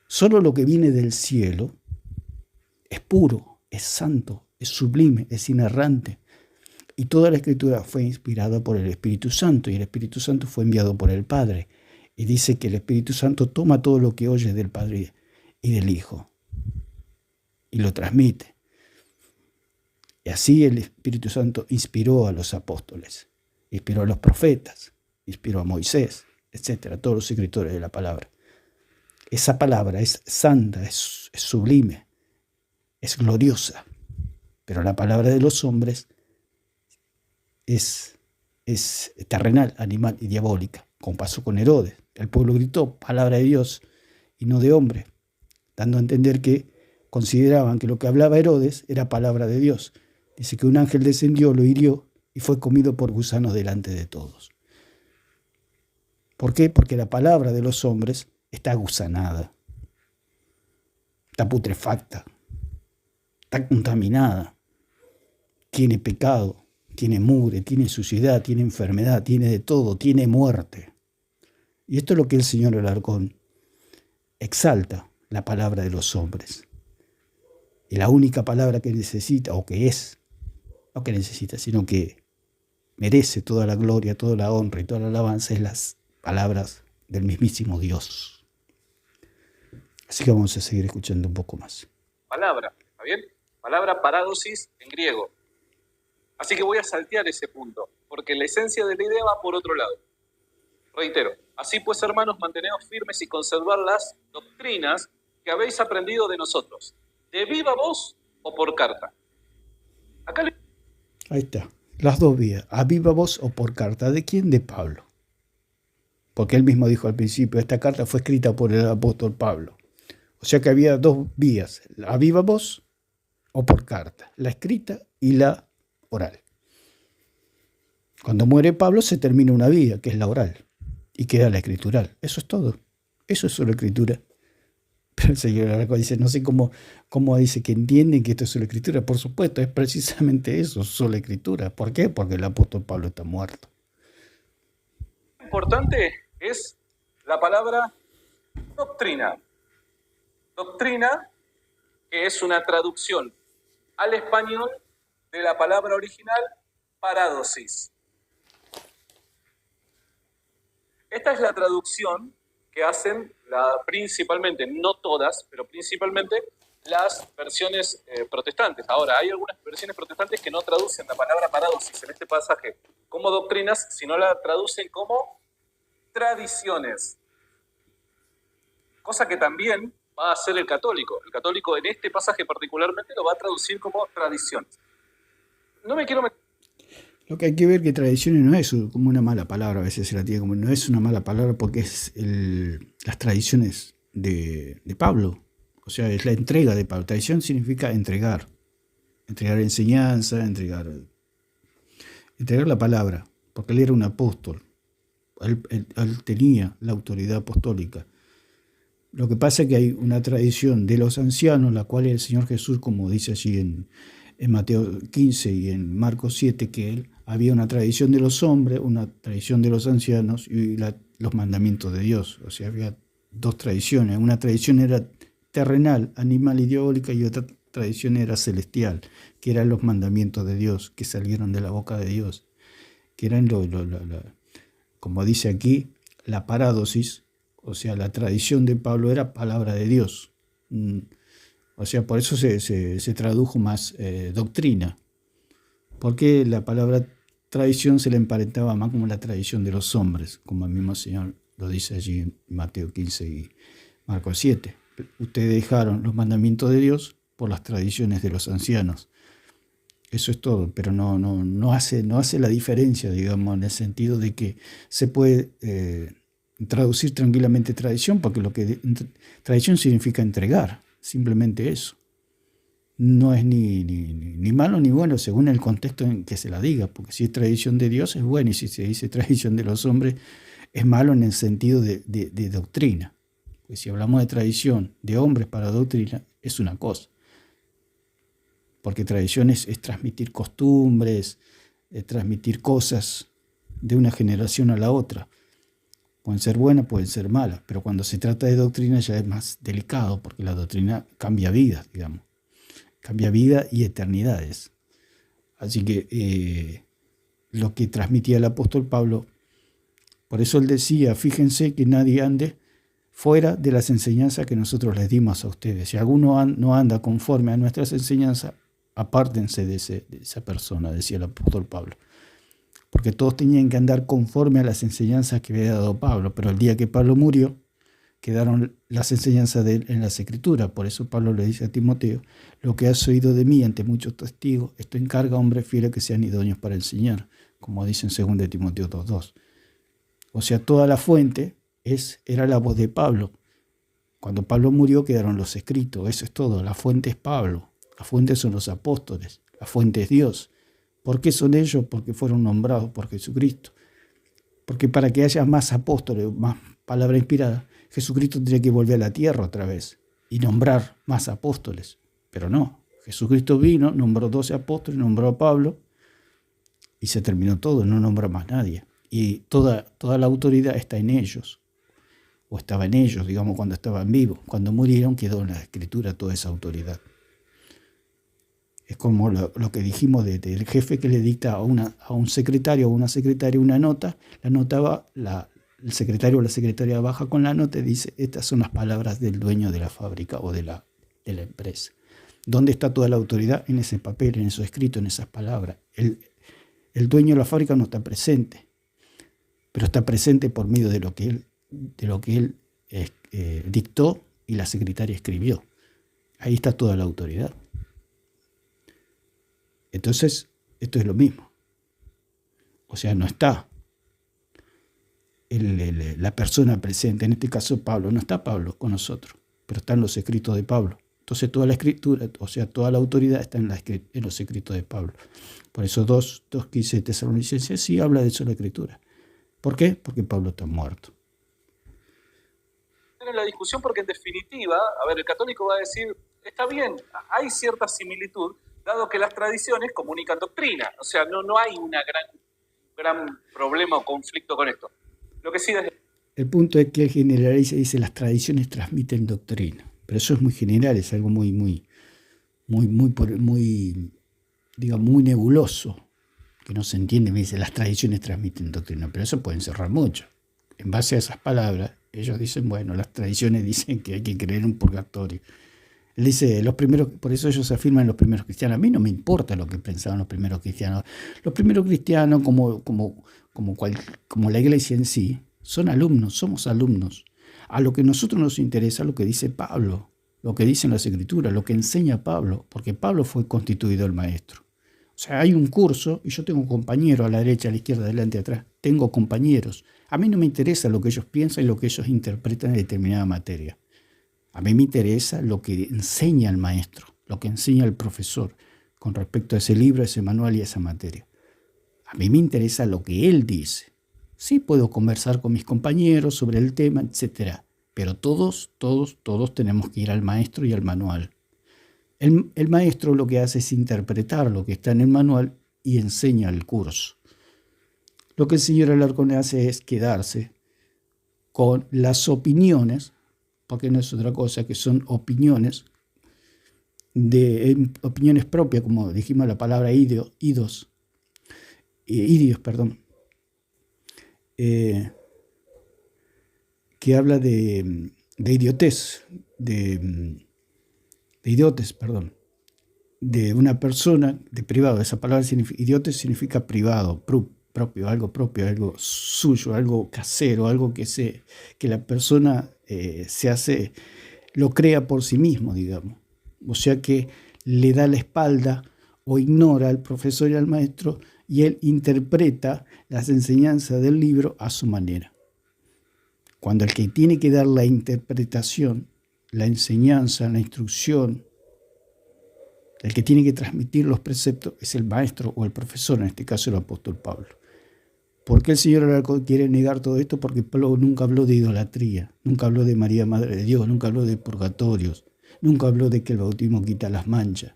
Speaker 1: Solo lo que viene del cielo es puro, es santo, es sublime, es inerrante. Y toda la Escritura fue inspirada por el Espíritu Santo, y el Espíritu Santo fue enviado por el Padre. Y dice que el Espíritu Santo toma todo lo que oye del Padre y del Hijo y lo transmite. Y así el Espíritu Santo inspiró a los apóstoles, inspiró a los profetas, inspiró a Moisés, etcétera, todos los escritores de la palabra. Esa palabra es santa, es sublime, es gloriosa, pero la palabra de los hombres es terrenal, animal y diabólica, como pasó con Herodes. El pueblo gritó, palabra de Dios y no de hombre, dando a entender que consideraban que lo que hablaba Herodes era palabra de Dios. Dice que un ángel descendió, lo hirió y fue comido por gusanos delante de todos. ¿Por qué? Porque la palabra de los hombres está gusanada, está putrefacta, está contaminada, tiene pecado, tiene mugre, tiene suciedad, tiene enfermedad, tiene de todo, tiene muerte. Y esto es lo que el Señor Alarcón exalta, la palabra de los hombres. Y la única palabra que necesita, o que es, no que necesita, sino que merece toda la gloria, toda la honra y toda la alabanza, es las palabras del mismísimo Dios. Así que vamos a seguir escuchando un poco más.
Speaker 2: Palabra, ¿está bien? Palabra parádosis en griego. Así que voy a saltear ese punto, porque la esencia de la idea va por otro lado. Reitero, así pues, hermanos, manteneos firmes y conservad las doctrinas que habéis aprendido de nosotros, de viva voz o por carta. Acá
Speaker 1: Ahí está, las dos vías, a viva voz o por carta. ¿De quién? De Pablo. Porque él mismo dijo al principio, esta carta fue escrita por el apóstol Pablo. O sea que había dos vías, a viva voz o por carta, la escrita y la oral. Cuando muere Pablo se termina una vía, que es la oral, y queda la escritural. Eso es todo. Eso es solo escritura. Pero el Señor Alarcón dice, no sé cómo dice que entienden que esto es solo escritura. Por supuesto, es precisamente eso, solo escritura. ¿Por qué? Porque el apóstol Pablo está muerto.
Speaker 2: lo importante es la palabra doctrina. Doctrina, que es una traducción al español de la palabra original parádosis. Esta es la traducción que hacen principalmente, no todas, pero principalmente las versiones protestantes. Ahora, hay algunas versiones protestantes que no traducen la palabra parádosis en este pasaje como doctrinas, sino la traducen como tradiciones. Cosa que también va a hacer el católico. El católico en este pasaje particularmente lo va a traducir como tradiciones. No me quiero meter.
Speaker 1: Lo que hay que ver que tradiciones no es como una mala palabra, a veces se la tiene como no es una mala palabra porque es las tradiciones de Pablo, o sea, es la entrega de Pablo. Tradición significa entregar enseñanza, entregar la palabra, porque él era un apóstol, él tenía la autoridad apostólica. Lo que pasa es que hay una tradición de los ancianos, la cual el Señor Jesús, como dice allí en Mateo 15 y en Marcos 7, que había una tradición de los hombres, una tradición de los ancianos y los mandamientos de Dios. O sea, había dos tradiciones. Una tradición era terrenal, animal y diabólica, y otra tradición era celestial, que eran los mandamientos de Dios, que salieron de la boca de Dios, que eran, como dice aquí, la parádosis, o sea, la tradición de Pablo era palabra de Dios. O sea, por eso se tradujo más doctrina, porque la palabra tradición se le emparentaba más como la tradición de los hombres, como el mismo Señor lo dice allí en Mateo 15 y Marcos 7. Ustedes dejaron los mandamientos de Dios por las tradiciones de los ancianos. Eso es todo, pero no hace la diferencia, digamos, en el sentido de que se puede traducir tranquilamente tradición, porque tradición significa entregar, simplemente eso. No es ni malo ni bueno según el contexto en que se la diga, porque si es tradición de Dios es bueno, y si se dice tradición de los hombres es malo en el sentido de doctrina. Porque si hablamos de tradición de hombres para doctrina, es una cosa. Porque tradición es transmitir costumbres, transmitir cosas de una generación a la otra. Pueden ser buenas, pueden ser malas, pero cuando se trata de doctrina ya es más delicado, porque la doctrina cambia vidas, digamos. Cambia vida y eternidades. Así que lo que transmitía el apóstol Pablo, por eso él decía, fíjense que nadie ande fuera de las enseñanzas que nosotros les dimos a ustedes. Si alguno no anda conforme a nuestras enseñanzas, apártense de esa persona, decía el apóstol Pablo. Porque todos tenían que andar conforme a las enseñanzas que había dado Pablo, pero el día que Pablo murió, quedaron las enseñanzas de él en las Escrituras. Por eso Pablo le dice a Timoteo, lo que has oído de mí ante muchos testigos, esto encarga a hombres fieles que sean idóneos para enseñar, como dice en 2 Timoteo 2:2. O sea, toda la fuente era la voz de Pablo. Cuando Pablo murió quedaron los escritos, eso es todo. La fuente es Pablo, la fuente son los apóstoles, la fuente es Dios. ¿Por qué son ellos? Porque fueron nombrados por Jesucristo. Porque para que haya más apóstoles, más palabra inspirada, Jesucristo tiene que volver a la tierra otra vez y nombrar más apóstoles. Pero no, Jesucristo vino, nombró 12 apóstoles, nombró a Pablo y se terminó todo, no nombró más nadie. Y toda la autoridad está en ellos, o estaba en ellos, digamos, cuando estaban vivos. Cuando murieron quedó en la Escritura toda esa autoridad. Es como lo que dijimos del jefe que le dicta a un secretario o una secretaria una nota, la nota va, el secretario o la secretaria baja con la nota y dice, estas son las palabras del dueño de la fábrica o de la empresa. ¿Dónde está toda la autoridad? En ese papel, en eso escrito, en esas palabras. El dueño de la fábrica no está presente, pero está presente por medio de lo que él dictó y la secretaria escribió. Ahí está toda la autoridad. Entonces, esto es lo mismo. O sea, no está la persona presente. En este caso, Pablo. No está Pablo con nosotros, pero están los escritos de Pablo. Entonces, toda la escritura, o sea, toda la autoridad está en los escritos de Pablo. Por eso 2:15 de Tesalonicenses sí habla de eso en la escritura. ¿Por qué? Porque Pablo está muerto.
Speaker 2: En la discusión, porque en definitiva, a ver, el católico va a decir, está bien, hay cierta similitud, dado que las tradiciones comunican doctrina. O sea, no hay una gran problema o conflicto con esto. Lo que sí es...
Speaker 1: El punto es que él generaliza y dice las tradiciones transmiten doctrina. Pero eso es muy general, es algo muy nebuloso, que no se entiende. Me dice las tradiciones transmiten doctrina, pero eso puede encerrar mucho. En base a esas palabras, ellos dicen, bueno, las tradiciones dicen que hay que creer en un purgatorio. Él dice, por eso ellos afirman los primeros cristianos. A mí no me importa lo que pensaban los primeros cristianos. Los primeros cristianos, como la iglesia en sí, somos alumnos. A lo que a nosotros nos interesa lo que dice Pablo, lo que dicen las Escrituras, lo que enseña Pablo, porque Pablo fue constituido el maestro. O sea, hay un curso y yo tengo compañeros a la derecha, a la izquierda, adelante, atrás. Tengo compañeros. A mí no me interesa lo que ellos piensan y lo que ellos interpretan en determinada materia. A mí me interesa lo que enseña el maestro, lo que enseña el profesor con respecto a ese libro, a ese manual y a esa materia. A mí me interesa lo que él dice. Sí puedo conversar con mis compañeros sobre el tema, etc. Pero todos tenemos que ir al maestro y al manual. El maestro lo que hace es interpretar lo que está en el manual y enseña el curso. Lo que el señor Alarcón hace es quedarse con las opiniones, porque no es otra cosa que son opiniones, opiniones propias, como dijimos la palabra idios, que habla de idiotez, de una persona, de privado. Esa palabra idiotez significa privado, propio, algo suyo, algo casero, algo que la persona lo crea por sí mismo, digamos. O sea que le da la espalda o ignora al profesor y al maestro y él interpreta las enseñanzas del libro a su manera. Cuando el que tiene que dar la interpretación, la enseñanza, la instrucción, el que tiene que transmitir los preceptos es el maestro o el profesor, en este caso el apóstol Pablo. ¿Por qué el Señor Alarcón quiere negar todo esto? Porque Pablo nunca habló de idolatría, nunca habló de María Madre de Dios, nunca habló de purgatorios, nunca habló de que el bautismo quita las manchas,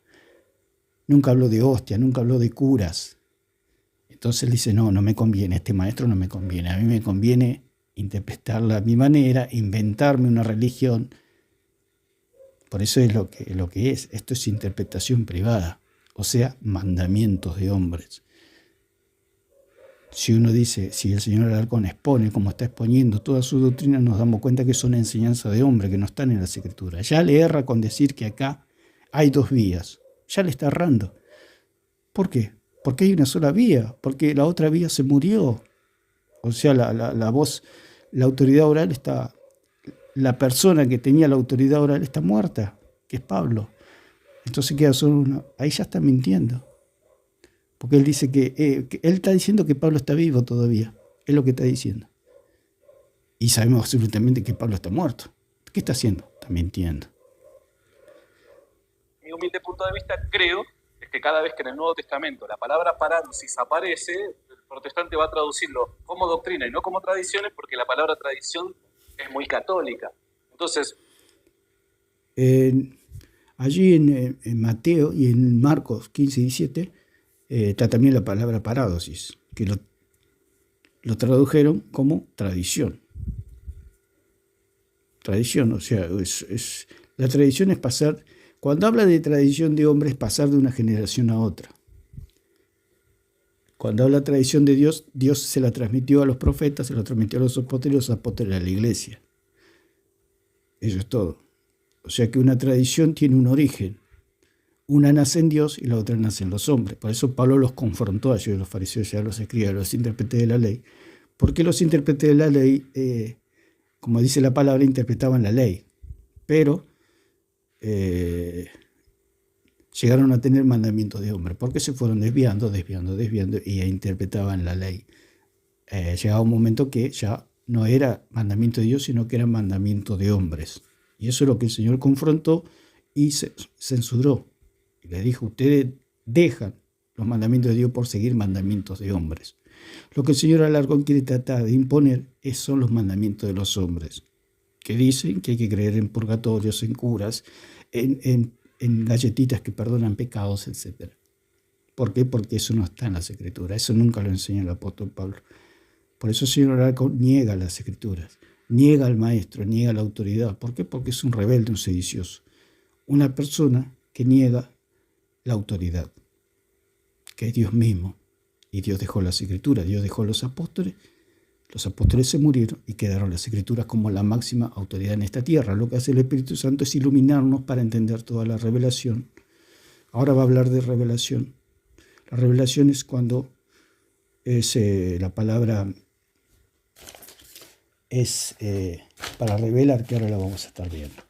Speaker 1: nunca habló de hostia, nunca habló de curas. Entonces él dice, no me conviene, este maestro no me conviene, a mí me conviene interpretarla a mi manera, inventarme una religión. Por eso es lo que es. Esto es interpretación privada, o sea, mandamientos de hombres. Si uno dice, si el señor Alarcón expone como está exponiendo toda su doctrina, nos damos cuenta que son enseñanzas de hombre, que no están en las Escrituras. Ya le erra con decir que acá hay dos vías. Ya le está errando. ¿Por qué? Porque hay una sola vía, porque la otra vía se murió. O sea, la voz, la autoridad oral está... La persona que tenía la autoridad oral está muerta, que es Pablo. Entonces queda solo una. Ahí ya está mintiendo. Porque él dice que él está diciendo que Pablo está vivo todavía. Es lo que está diciendo. Y sabemos absolutamente que Pablo está muerto. ¿Qué está haciendo? Está mintiendo.
Speaker 2: Mi humilde punto de vista, creo, es que cada vez que en el Nuevo Testamento la palabra parádosis aparece, protestante va a traducirlo como doctrina y no como tradiciones porque la palabra tradición es muy católica. Entonces,
Speaker 1: allí en Mateo y en Marcos 15 y 17 está también la palabra parádosis, que lo tradujeron como tradición. Tradición, o sea, la tradición es pasar, cuando habla de tradición de hombre es pasar de una generación a otra. Cuando habla de tradición de Dios, Dios se la transmitió a los profetas, se la transmitió a los apóstoles a la iglesia. Eso es todo. O sea que una tradición tiene un origen. Una nace en Dios y la otra nace en los hombres. Por eso Pablo los confrontó a ellos, los fariseos, ya los escribas, a los intérpretes de la ley. Porque los intérpretes de la ley, como dice la palabra, interpretaban la ley. Pero llegaron a tener mandamientos de hombre, porque se fueron desviando, y interpretaban la ley. Llegaba un momento que ya no era mandamiento de Dios, sino que era mandamiento de hombres. Y eso es lo que el Señor confrontó y censuró. Y le dijo, ustedes dejan los mandamientos de Dios por seguir mandamientos de hombres. Lo que el Señor Alarcón quiere tratar de imponer son los mandamientos de los hombres, que dicen que hay que creer en purgatorios, en curas, en galletitas que perdonan pecados, etc. ¿Por qué? Porque eso no está en las Escrituras. Eso nunca lo enseña el apóstol Pablo. Por eso el Señor Alarcón niega las Escrituras, niega al maestro, niega la autoridad. ¿Por qué? Porque es un rebelde, un sedicioso. Una persona que niega la autoridad, que es Dios mismo. Y Dios dejó las Escrituras, Dios dejó los apóstoles se murieron y quedaron las Escrituras como la máxima autoridad en esta tierra. Lo que hace el Espíritu Santo es iluminarnos para entender toda la revelación. Ahora va a hablar de revelación. La revelación es cuando la palabra es para revelar, que ahora la vamos a estar viendo.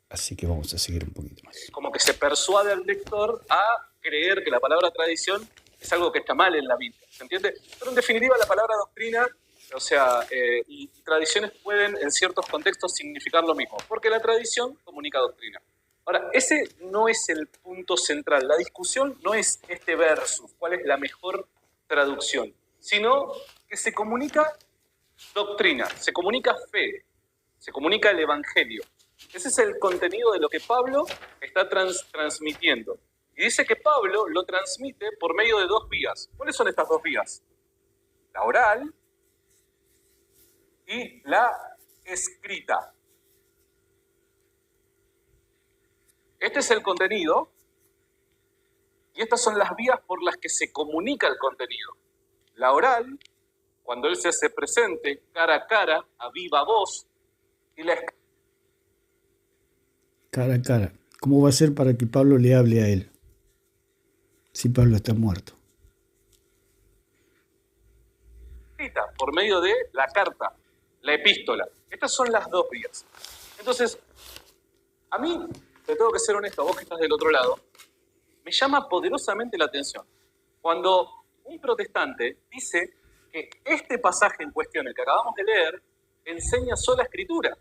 Speaker 1: Así que vamos a seguir un poquito más.
Speaker 2: Como que se persuade al lector a creer que la palabra tradición es algo que está mal en la Biblia, ¿se entiende? Pero en definitiva la palabra doctrina, o sea, y tradiciones pueden en ciertos contextos significar lo mismo, porque la tradición comunica doctrina. Ahora, ese no es el punto central. La discusión no es este versus, cuál es la mejor traducción, sino que se comunica doctrina, se comunica fe, se comunica el evangelio. Ese es el contenido de lo que Pablo está transmitiendo. Y dice que Pablo lo transmite por medio de dos vías. ¿Cuáles son estas dos vías? La oral y la escrita. Este es el contenido y estas son las vías por las que se comunica el contenido. La oral, cuando él se hace presente cara a cara, a viva voz, y la escrita.
Speaker 1: Cara a cara. ¿Cómo va a ser para que Pablo le hable a él si Pablo está muerto?
Speaker 2: Por medio de la carta, la epístola. Estas son las dos vías. Entonces, a mí, te tengo que ser honesto, vos que estás del otro lado, me llama poderosamente la atención cuando un protestante dice que este pasaje en cuestión, el que acabamos de leer, enseña sola escritura.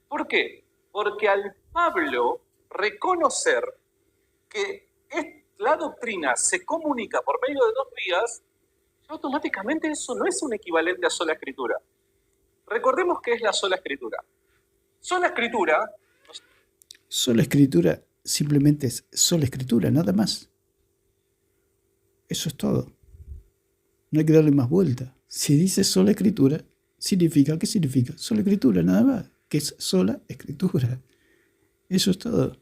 Speaker 2: ¿Por qué? Porque al Pablo reconocer que la doctrina se comunica por medio de dos vías, automáticamente eso no es un equivalente a sola escritura. Recordemos qué es la sola escritura. Sola escritura...
Speaker 1: Sola escritura simplemente es sola escritura, nada más. Eso es todo. No hay que darle más vuelta. Si dice sola escritura, significa, ¿qué significa? Sola escritura, nada más. Que es sola escritura. Eso es todo.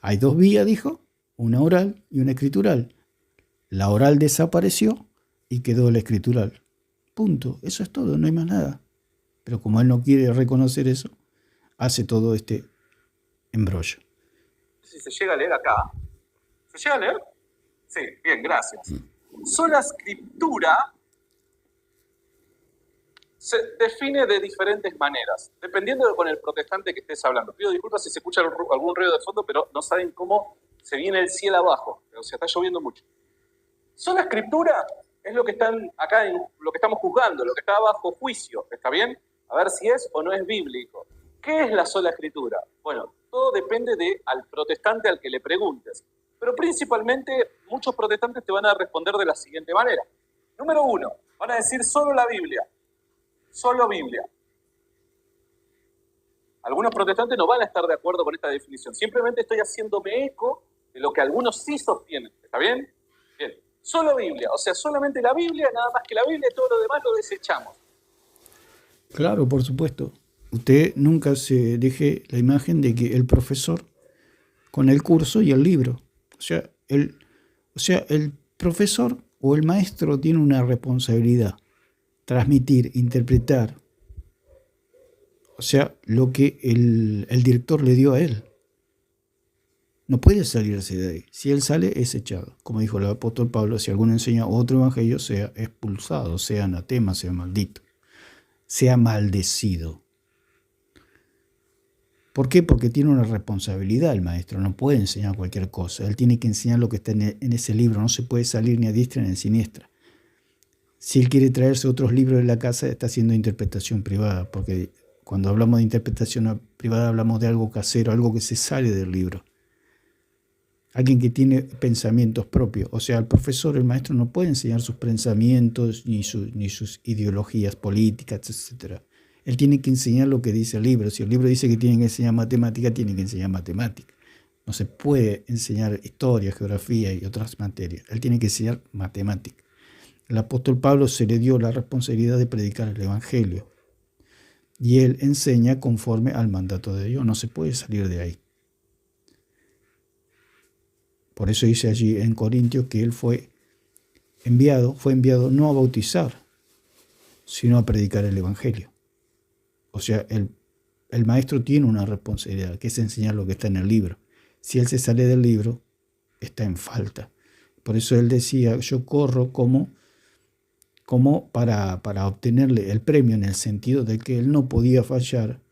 Speaker 1: Hay dos vías, dijo, una oral y una escritural. La oral desapareció y quedó la escritural. Punto. Eso es todo, no hay más nada. Pero como él no quiere reconocer eso, hace todo este embrollo.
Speaker 2: Si se llega a leer acá. ¿Se llega a leer? Sí, bien, gracias. Sola escritura se define de diferentes maneras, dependiendo de con el protestante que estés hablando. Pido disculpas si se escucha algún ruido de fondo, pero no saben cómo se viene el cielo abajo. O sea, está lloviendo mucho. Sola escritura es lo que están acá, lo que estamos juzgando, lo que está bajo juicio, ¿está bien? A ver si es o no es bíblico. ¿Qué es la sola escritura? Bueno, todo depende al protestante al que le preguntes. pero principalmente muchos protestantes te van a responder de la siguiente manera. Número uno, van a decir solo la Biblia, solo Biblia. Algunos protestantes no van a estar de acuerdo con esta definición, simplemente estoy haciéndome eco de lo que algunos sí sostienen, ¿está bien? Bien, solo Biblia, o sea, solamente la Biblia, nada más que la Biblia y todo lo demás lo desechamos.
Speaker 1: Claro, por supuesto. Usted nunca se deje la imagen de que el profesor con el curso y el libro. O sea, el profesor o el maestro tiene una responsabilidad, transmitir, interpretar, o sea, lo que el director le dio a él. No puede salirse de ahí. Si él sale, es echado. Como dijo el apóstol Pablo, si alguno enseña otro evangelio, sea expulsado, sea anatema, sea maldito, sea maldecido. ¿Por qué? Porque tiene una responsabilidad el maestro, no puede enseñar cualquier cosa. Él tiene que enseñar lo que está en ese libro, no se puede salir ni a diestra ni a siniestra. Si él quiere traerse otros libros de la casa, está haciendo interpretación privada, porque cuando hablamos de interpretación privada hablamos de algo casero, algo que se sale del libro. Alguien que tiene pensamientos propios, o sea, el profesor, el maestro no puede enseñar sus pensamientos ni sus ideologías políticas, etc. Él tiene que enseñar lo que dice el libro. Si el libro dice que tiene que enseñar matemática, tiene que enseñar matemática. No se puede enseñar historia, geografía y otras materias. Él tiene que enseñar matemática. El apóstol Pablo se le dio la responsabilidad de predicar el evangelio. Y él enseña conforme al mandato de Dios. No se puede salir de ahí. Por eso dice allí en Corintios que él fue enviado no a bautizar, sino a predicar el evangelio. O sea, el maestro tiene una responsabilidad, que es enseñar lo que está en el libro. Si él se sale del libro, está en falta. Por eso él decía, yo corro como para obtenerle el premio, en el sentido de que él no podía fallar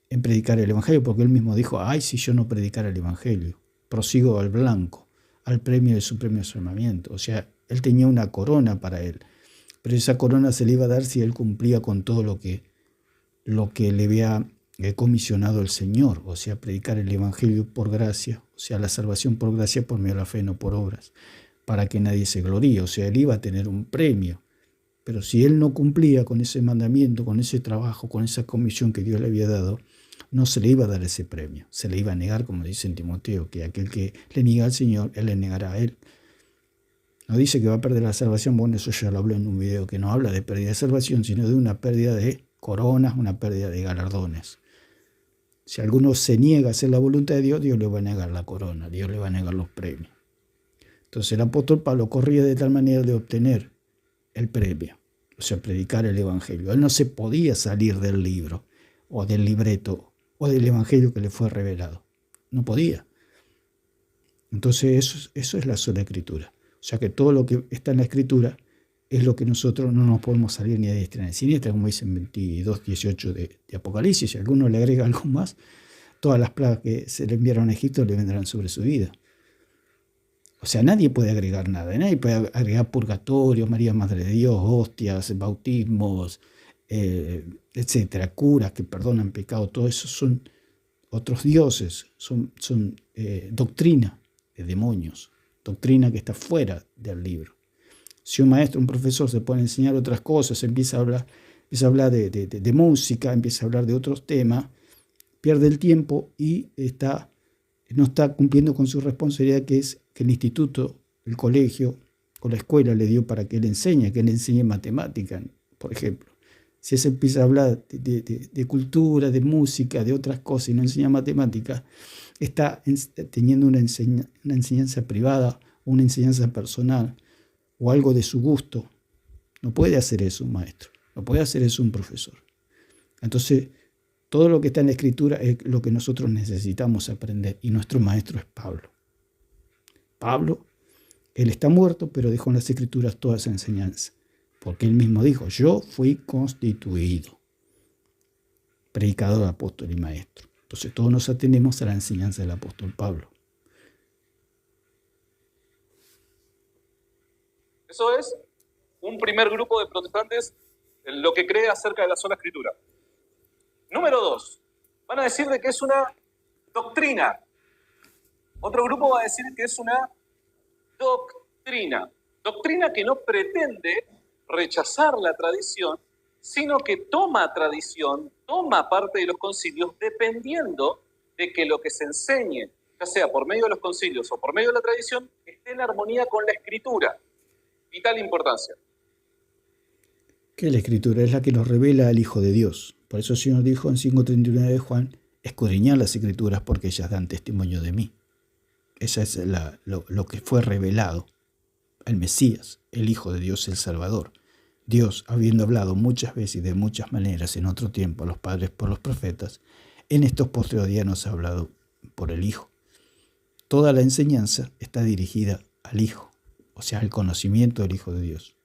Speaker 1: en predicar el evangelio, porque él mismo dijo, ay, si yo no predicara el evangelio, prosigo al blanco, al premio de su premio llamamiento. O sea, él tenía una corona para él, pero esa corona se le iba a dar si él cumplía con todo lo que le había comisionado el Señor, o sea, predicar el evangelio por gracia, o sea, la salvación por gracia por medio de la fe, no por obras, para que nadie se gloríe. O sea, él iba a tener un premio, pero si él no cumplía con ese mandamiento, con ese trabajo, con esa comisión que Dios le había dado, no se le iba a dar ese premio, se le iba a negar, como dice en Timoteo, que aquel que le niega al Señor, él le negará a él. No dice que va a perder la salvación, bueno, eso ya lo hablé en un video que no habla de pérdida de salvación, sino de una pérdida de coronas, una pérdida de galardones. Si alguno se niega a hacer la voluntad de Dios, Dios le va a negar la corona, Dios le va a negar los premios. Entonces el apóstol Pablo corría de tal manera de obtener el premio, o sea, predicar el evangelio. Él no se podía salir del libro, o del libreto, o del evangelio que le fue revelado. No podía. Entonces eso es la sola escritura. O sea que todo lo que está en la escritura es lo que nosotros no nos podemos salir ni a diestra ni a siniestra, como dice en 22:18 de Apocalipsis. Si alguno le agrega algo más, todas las plagas que se le enviaron a Egipto le vendrán sobre su vida. O sea, nadie puede agregar nada, nadie puede agregar purgatorio, María Madre de Dios, hostias, bautismos, etcétera, curas que perdonan pecado. Todo eso son otros dioses, son doctrina de demonios, doctrina que está fuera del libro. Si un maestro, un profesor se pone a enseñar otras cosas, empieza a hablar de música, empieza a hablar de otros temas, pierde el tiempo y no está cumpliendo con su responsabilidad, que es que el instituto, el colegio o la escuela le dio para que él enseñe matemática, por ejemplo. Si él empieza a hablar de cultura, de música, de otras cosas y no enseña matemática, está teniendo una enseñanza privada, una enseñanza personal o algo de su gusto. No puede hacer eso un maestro, no puede hacer eso un profesor. Entonces, todo lo que está en la Escritura es lo que nosotros necesitamos aprender, y nuestro maestro es Pablo. Pablo, él está muerto, pero dejó en las Escrituras toda esa enseñanza, porque él mismo dijo, yo fui constituido predicador, apóstol y maestro. Entonces todos nos atenemos a la enseñanza del apóstol Pablo.
Speaker 2: Eso es un primer grupo de protestantes en lo que cree acerca de la sola escritura. Número 2, van a decir de que es una doctrina. Otro grupo va a decir que es una doctrina. Doctrina que no pretende rechazar la tradición, sino que toma tradición, toma parte de los concilios, dependiendo de que lo que se enseñe, ya sea por medio de los concilios o por medio de la tradición, esté en armonía con la Escritura. Vital importancia.
Speaker 1: Que la Escritura es la que nos revela al Hijo de Dios. Por eso el Señor dijo en 5:39 de Juan, escudriñad las Escrituras porque ellas dan testimonio de mí. Esa es lo que fue revelado. El Mesías, el Hijo de Dios, el Salvador. Dios, habiendo hablado muchas veces y de muchas maneras en otro tiempo a los padres por los profetas, en estos postreros días nos ha hablado por el Hijo. Toda la enseñanza está dirigida al Hijo, o sea, al conocimiento del Hijo de Dios.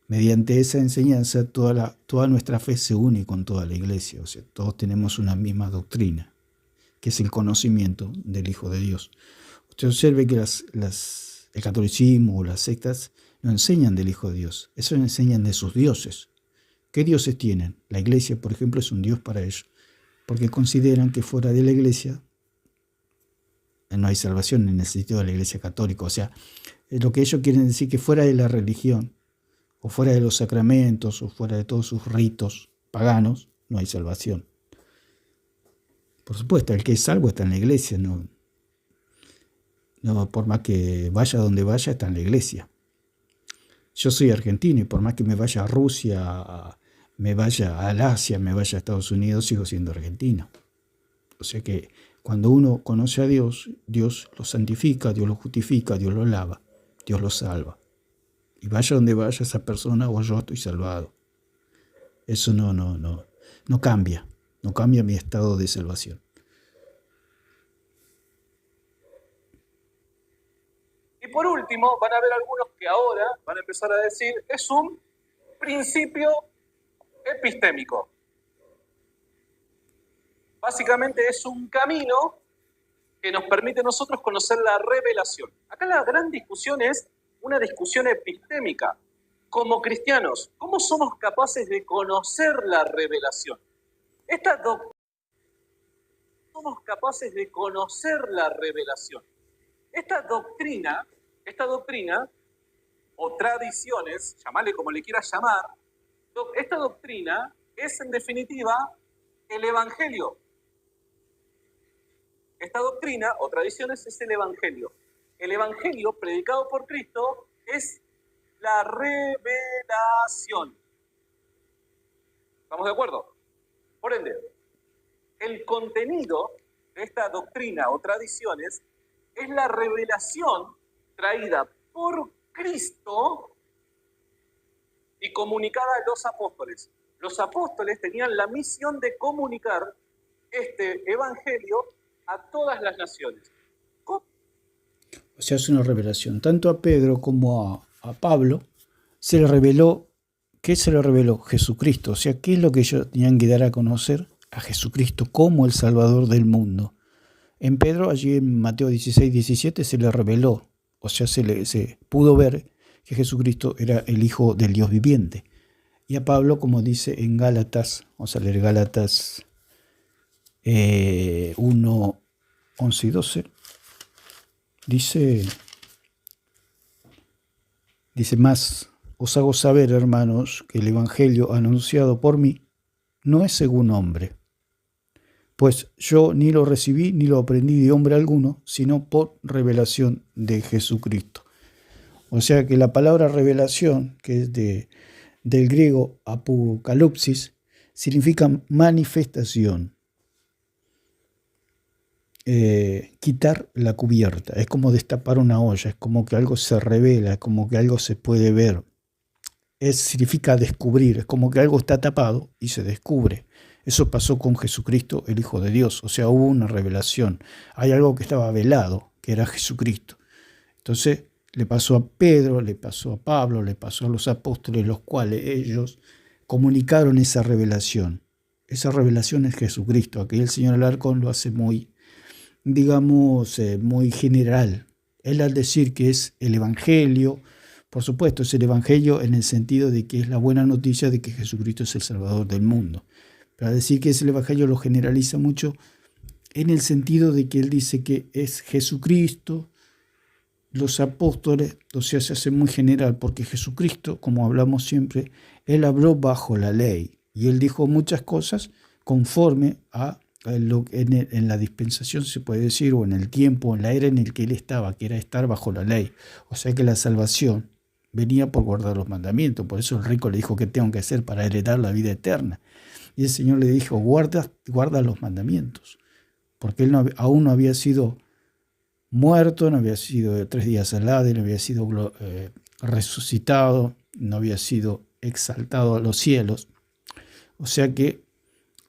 Speaker 1: Mediante esa enseñanza, toda nuestra fe se une con toda la iglesia, o sea, todos tenemos una misma doctrina, que es el conocimiento del Hijo de Dios. Usted observe que el catolicismo o las sectas no enseñan del Hijo de Dios, eso enseñan de sus dioses. ¿Qué dioses tienen? La iglesia, por ejemplo, es un dios para ellos, porque consideran que fuera de la iglesia no hay salvación en el sentido de la iglesia católica. O sea, lo que ellos quieren decir que fuera de la religión, o fuera de los sacramentos, o fuera de todos sus ritos paganos, no hay salvación. Por supuesto, el que es salvo está en la iglesia, no por más que vaya donde vaya, está en la iglesia. Yo soy argentino y por más que me vaya a Rusia, me vaya al Asia, me vaya a Estados Unidos, sigo siendo argentino. O sea que cuando uno conoce a Dios, Dios lo santifica, Dios lo justifica, Dios lo lava, Dios lo salva. Y vaya donde vaya esa persona o yo estoy salvado. Eso no cambia mi estado de salvación.
Speaker 2: Y por último, van a haber algunos que ahora van a empezar a decir, es un principio epistémico. Básicamente es un camino que nos permite a nosotros conocer la revelación. Acá la gran discusión es una discusión epistémica. Como cristianos, ¿cómo somos capaces de conocer la revelación? Somos capaces de conocer la revelación. Esta doctrina o tradiciones, llamarle como le quieras llamar, esta doctrina es en definitiva el Evangelio. Esta doctrina o tradiciones es el Evangelio. El Evangelio predicado por Cristo es la revelación. ¿Estamos de acuerdo? Por ende, el contenido de esta doctrina o tradiciones es la revelación traída por Cristo y comunicada a los apóstoles. Los apóstoles tenían la misión de comunicar este evangelio a todas las naciones.
Speaker 1: O sea, es una revelación. Tanto a Pedro como a Pablo se le reveló. ¿Qué se le reveló? Jesucristo. O sea, ¿qué es lo que ellos tenían que dar a conocer? A Jesucristo como el Salvador del mundo. En Pedro, allí en Mateo 16:17, se le reveló. O sea, se pudo ver que Jesucristo era el Hijo del Dios viviente. Y a Pablo, como dice en Gálatas, vamos a leer Gálatas 1, 11 y 12, dice más, os hago saber, hermanos, que el Evangelio anunciado por mí no es según hombre, pues yo ni lo recibí ni lo aprendí de hombre alguno, sino por revelación de Jesucristo. O sea que la palabra revelación, que es del griego apocalipsis, significa manifestación. Quitar la cubierta, es como destapar una olla, es como que algo se revela, es como que algo se puede ver. Significa descubrir, es como que algo está tapado y se descubre. Eso pasó con Jesucristo, el Hijo de Dios. O sea, hubo una revelación. Hay algo que estaba velado, que era Jesucristo. Entonces, le pasó a Pedro, le pasó a Pablo, le pasó a los apóstoles, los cuales ellos comunicaron esa revelación. Esa revelación es Jesucristo. Aquí el señor Alarcón lo hace muy, digamos, muy general. Él al decir que es el Evangelio, por supuesto, es el Evangelio en el sentido de que es la buena noticia de que Jesucristo es el Salvador del mundo. Pero al decir que es el Evangelio lo generaliza mucho en el sentido de que él dice que es Jesucristo, los apóstoles, o sea, se hace muy general, porque Jesucristo, como hablamos siempre, él habló bajo la ley y él dijo muchas cosas conforme a lo que en la dispensación se puede decir, o en el tiempo, en la era en el que él estaba, que era estar bajo la ley. O sea que la salvación venía por guardar los mandamientos. Por eso el rico le dijo: ¿qué tengo que hacer para heredar la vida eterna? Y el Señor le dijo: guarda los mandamientos, porque él aún no había sido muerto, no había sido 3 días al lado, no había sido resucitado, no había sido exaltado a los cielos. O sea que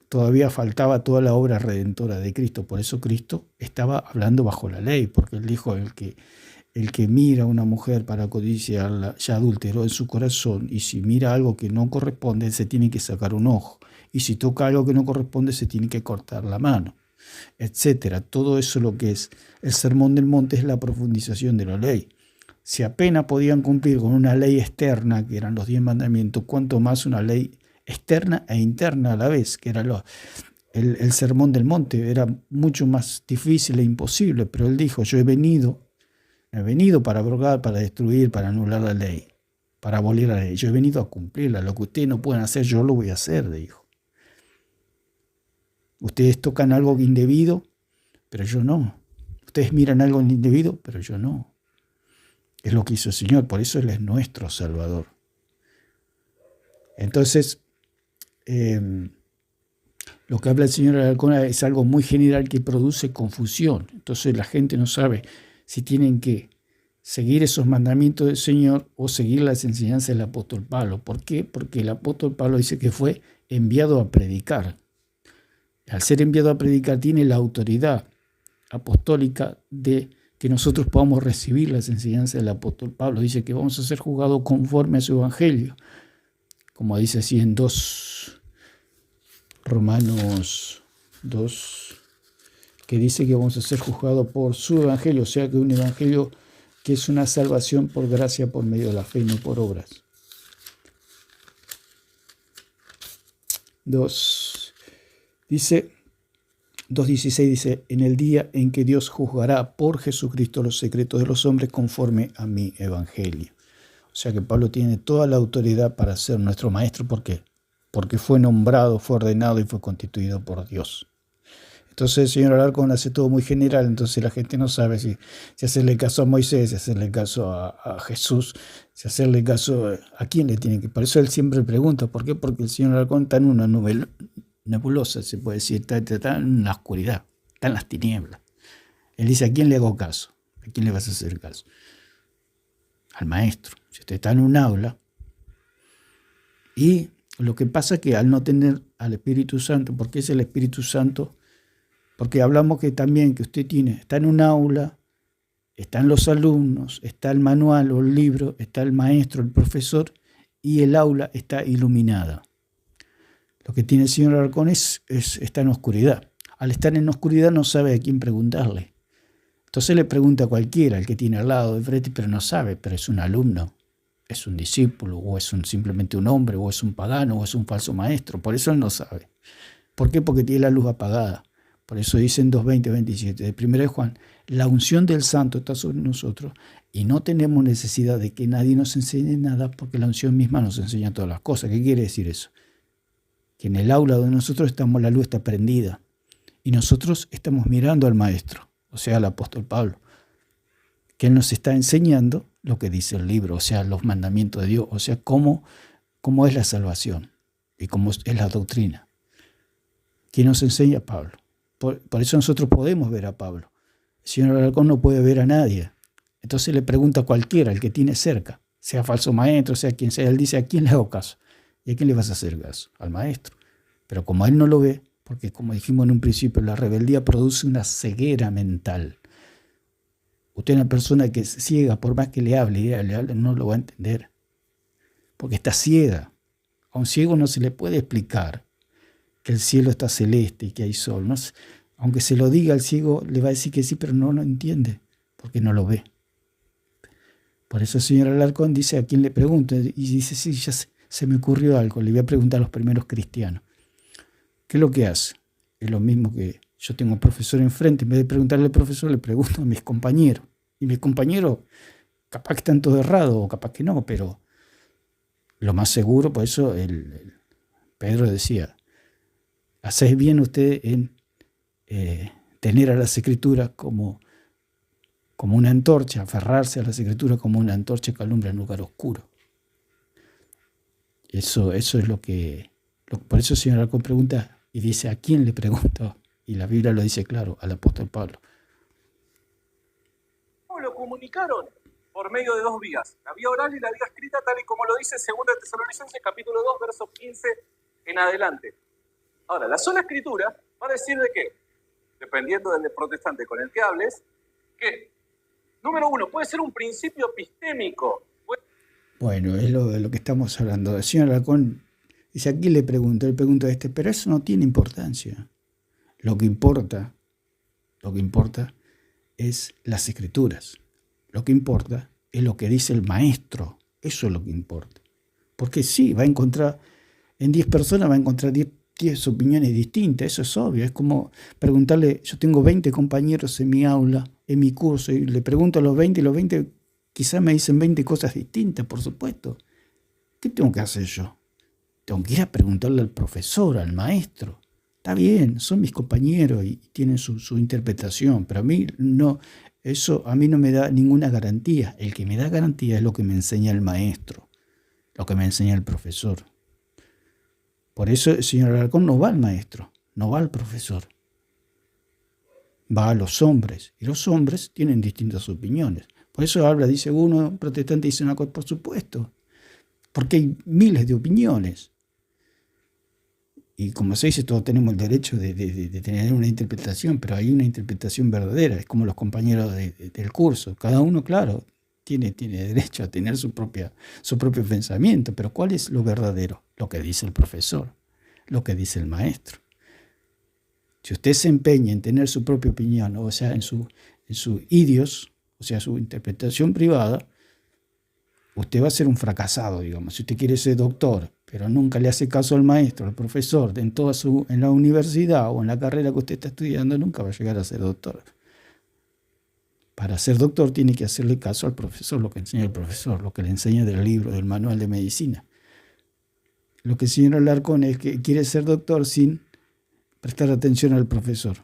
Speaker 1: todavía faltaba toda la obra redentora de Cristo. Por eso Cristo estaba hablando bajo la ley, porque él dijo: el que mira a una mujer para codiciarla ya adulteró en su corazón, y si mira algo que no corresponde, se tiene que sacar un ojo, y si toca algo que no corresponde, se tiene que cortar la mano, etcétera. Todo eso, lo que es el Sermón del Monte, es la profundización de la ley. Si apenas podían cumplir con una ley externa, que eran los 10 mandamientos, cuanto más una ley externa e interna a la vez, que era el Sermón del Monte. Era mucho más difícil e imposible, pero él dijo: yo he venido para abrogar, para destruir, para anular la ley, para abolir la ley. Yo he venido a cumplirla. Lo que ustedes no pueden hacer, yo lo voy a hacer, dijo. Ustedes tocan algo indebido, pero yo no. Ustedes miran algo indebido, pero yo no. Es lo que hizo el Señor, por eso Él es nuestro Salvador. Entonces, lo que habla el Señor Alarcón es algo muy general que produce confusión. Entonces la gente no sabe si tienen que seguir esos mandamientos del Señor o seguir las enseñanzas del apóstol Pablo. ¿Por qué? Porque el apóstol Pablo dice que fue enviado a predicar. Al ser enviado a predicar, tiene la autoridad apostólica de que nosotros podamos recibir las enseñanzas del apóstol Pablo. Dice que vamos a ser juzgados conforme a su evangelio, como dice así en Romanos 2, que dice que vamos a ser juzgados por su evangelio, o sea que un evangelio que es una salvación por gracia, por medio de la fe y no por obras. 2.16 dice: en el día en que Dios juzgará por Jesucristo los secretos de los hombres conforme a mi evangelio. O sea que Pablo tiene toda la autoridad para ser nuestro maestro. ¿Por qué? Porque fue nombrado, fue ordenado y fue constituido por Dios. Entonces el Señor Alarcón hace todo muy general, entonces la gente no sabe si hacerle caso a Moisés, si hacerle caso a Jesús, si hacerle caso a quién le tiene que. Por eso él siempre pregunta: ¿por qué? Porque el Señor Alarcón está en una nebulosa, se puede decir, está en la oscuridad, está en las tinieblas. Él dice: ¿a quién le hago caso? ¿A quién le vas a hacer caso? Al maestro. Si usted está en un aula, y lo que pasa es que al no tener al Espíritu Santo, porque es el Espíritu Santo, porque hablamos que también que usted está en un aula, están los alumnos, está el manual o el libro, está el maestro, el profesor, y el aula está iluminada. Lo que tiene el señor Alarcón está en oscuridad. Al estar en oscuridad no sabe a quién preguntarle. Entonces le pregunta a cualquiera, el que tiene al lado de frente, pero no sabe, pero es un alumno, es un discípulo, o es simplemente un hombre, o es un pagano, o es un falso maestro. Por eso él no sabe. ¿Por qué? Porque tiene la luz apagada. Por eso dice en 2:20-27 de 1 de Juan: la unción del santo está sobre nosotros y no tenemos necesidad de que nadie nos enseñe nada, porque la unción misma nos enseña todas las cosas. ¿Qué quiere decir eso? Que en el aula donde nosotros estamos, la luz está prendida y nosotros estamos mirando al maestro, o sea, al apóstol Pablo, que él nos está enseñando lo que dice el libro, o sea, los mandamientos de Dios, o sea, cómo es la salvación y cómo es la doctrina. ¿Quién nos enseña? Pablo. Por eso nosotros podemos ver a Pablo. El señor Alarcón no puede ver a nadie. Entonces le pregunta a cualquiera, el que tiene cerca, sea falso maestro, sea quien sea. Él dice: ¿a quién le hago caso? ¿Y a quién le vas a hacer caso? Al maestro. Pero como él no lo ve, porque como dijimos en un principio, la rebeldía produce una ceguera mental. Usted es una persona que es ciega, por más que le hable, no lo va a entender. Porque está ciega. A un ciego no se le puede explicar que el cielo está celeste y que hay sol. No, aunque se lo diga, el ciego le va a decir que sí, pero no lo entiende, porque no lo ve. Por eso el señor Alarcón dice: ¿a quién le pregunto? Y dice: sí, ya se me ocurrió algo, le voy a preguntar a los primeros cristianos. ¿Qué es lo que hace? Es lo mismo que yo tengo un profesor enfrente, en vez de preguntarle al profesor, le pregunto a mis compañeros. Y mis compañeros, capaz que están todos errados o capaz que no, pero lo más seguro, por eso Pedro decía, hacéis bien ustedes en tener a las Escrituras como una antorcha, aferrarse a las Escrituras como una antorcha que alumbra en un lugar oscuro. Eso es lo que... por eso el señor Alarcón pregunta y dice, ¿a quién le pregunto? Y la Biblia lo dice claro, al apóstol Pablo.
Speaker 2: Lo comunicaron por medio de dos vías, la vía oral y la vía escrita, tal y como lo dice 2 Tesalonicenses capítulo 2, versos 15 en adelante. Ahora, la sola escritura va a decir de qué, dependiendo del protestante con el que hables, que, número uno, puede ser un principio epistémico.
Speaker 1: Bueno, es lo que estamos hablando. El señor Alarcón dice, aquí le pregunto a este, pero eso no tiene importancia. Lo que importa es las Escrituras. Lo que importa es lo que dice el maestro. Eso es lo que importa. Porque sí, va a encontrar, en 10 personas va a encontrar 10 opiniones distintas, eso es obvio. Es como preguntarle, yo tengo 20 compañeros en mi aula, en mi curso, y le pregunto a los 20 y los 20 quizás me dicen 20 cosas distintas, por supuesto. ¿Qué tengo que hacer yo? Tengo que ir a preguntarle al profesor, al maestro. Está bien, son mis compañeros y tienen su interpretación, pero a mí no, eso a mí no me da ninguna garantía. El que me da garantía es lo que me enseña el maestro, lo que me enseña el profesor. Por eso el señor Alarcón no va al maestro, no va al profesor. Va a los hombres, y los hombres tienen distintas opiniones. Por eso habla, dice uno, protestante dice una cosa, por supuesto, porque hay miles de opiniones. Y como se dice, todos tenemos el derecho de tener una interpretación, pero hay una interpretación verdadera, es como los compañeros del curso. Cada uno, claro, tiene derecho a tener su propio pensamiento, pero ¿cuál es lo verdadero? Lo que dice el profesor, lo que dice el maestro. Si usted se empeña en tener su propia opinión, o sea, en su idios, o sea, su interpretación privada, usted va a ser un fracasado, digamos. Si usted quiere ser doctor, pero nunca le hace caso al maestro, al profesor, en la universidad o en la carrera que usted está estudiando, nunca va a llegar a ser doctor. Para ser doctor tiene que hacerle caso al profesor, lo que enseña el profesor, lo que le enseña del libro, del manual de medicina. Lo que el señor Alarcón es que quiere ser doctor sin prestar atención al profesor.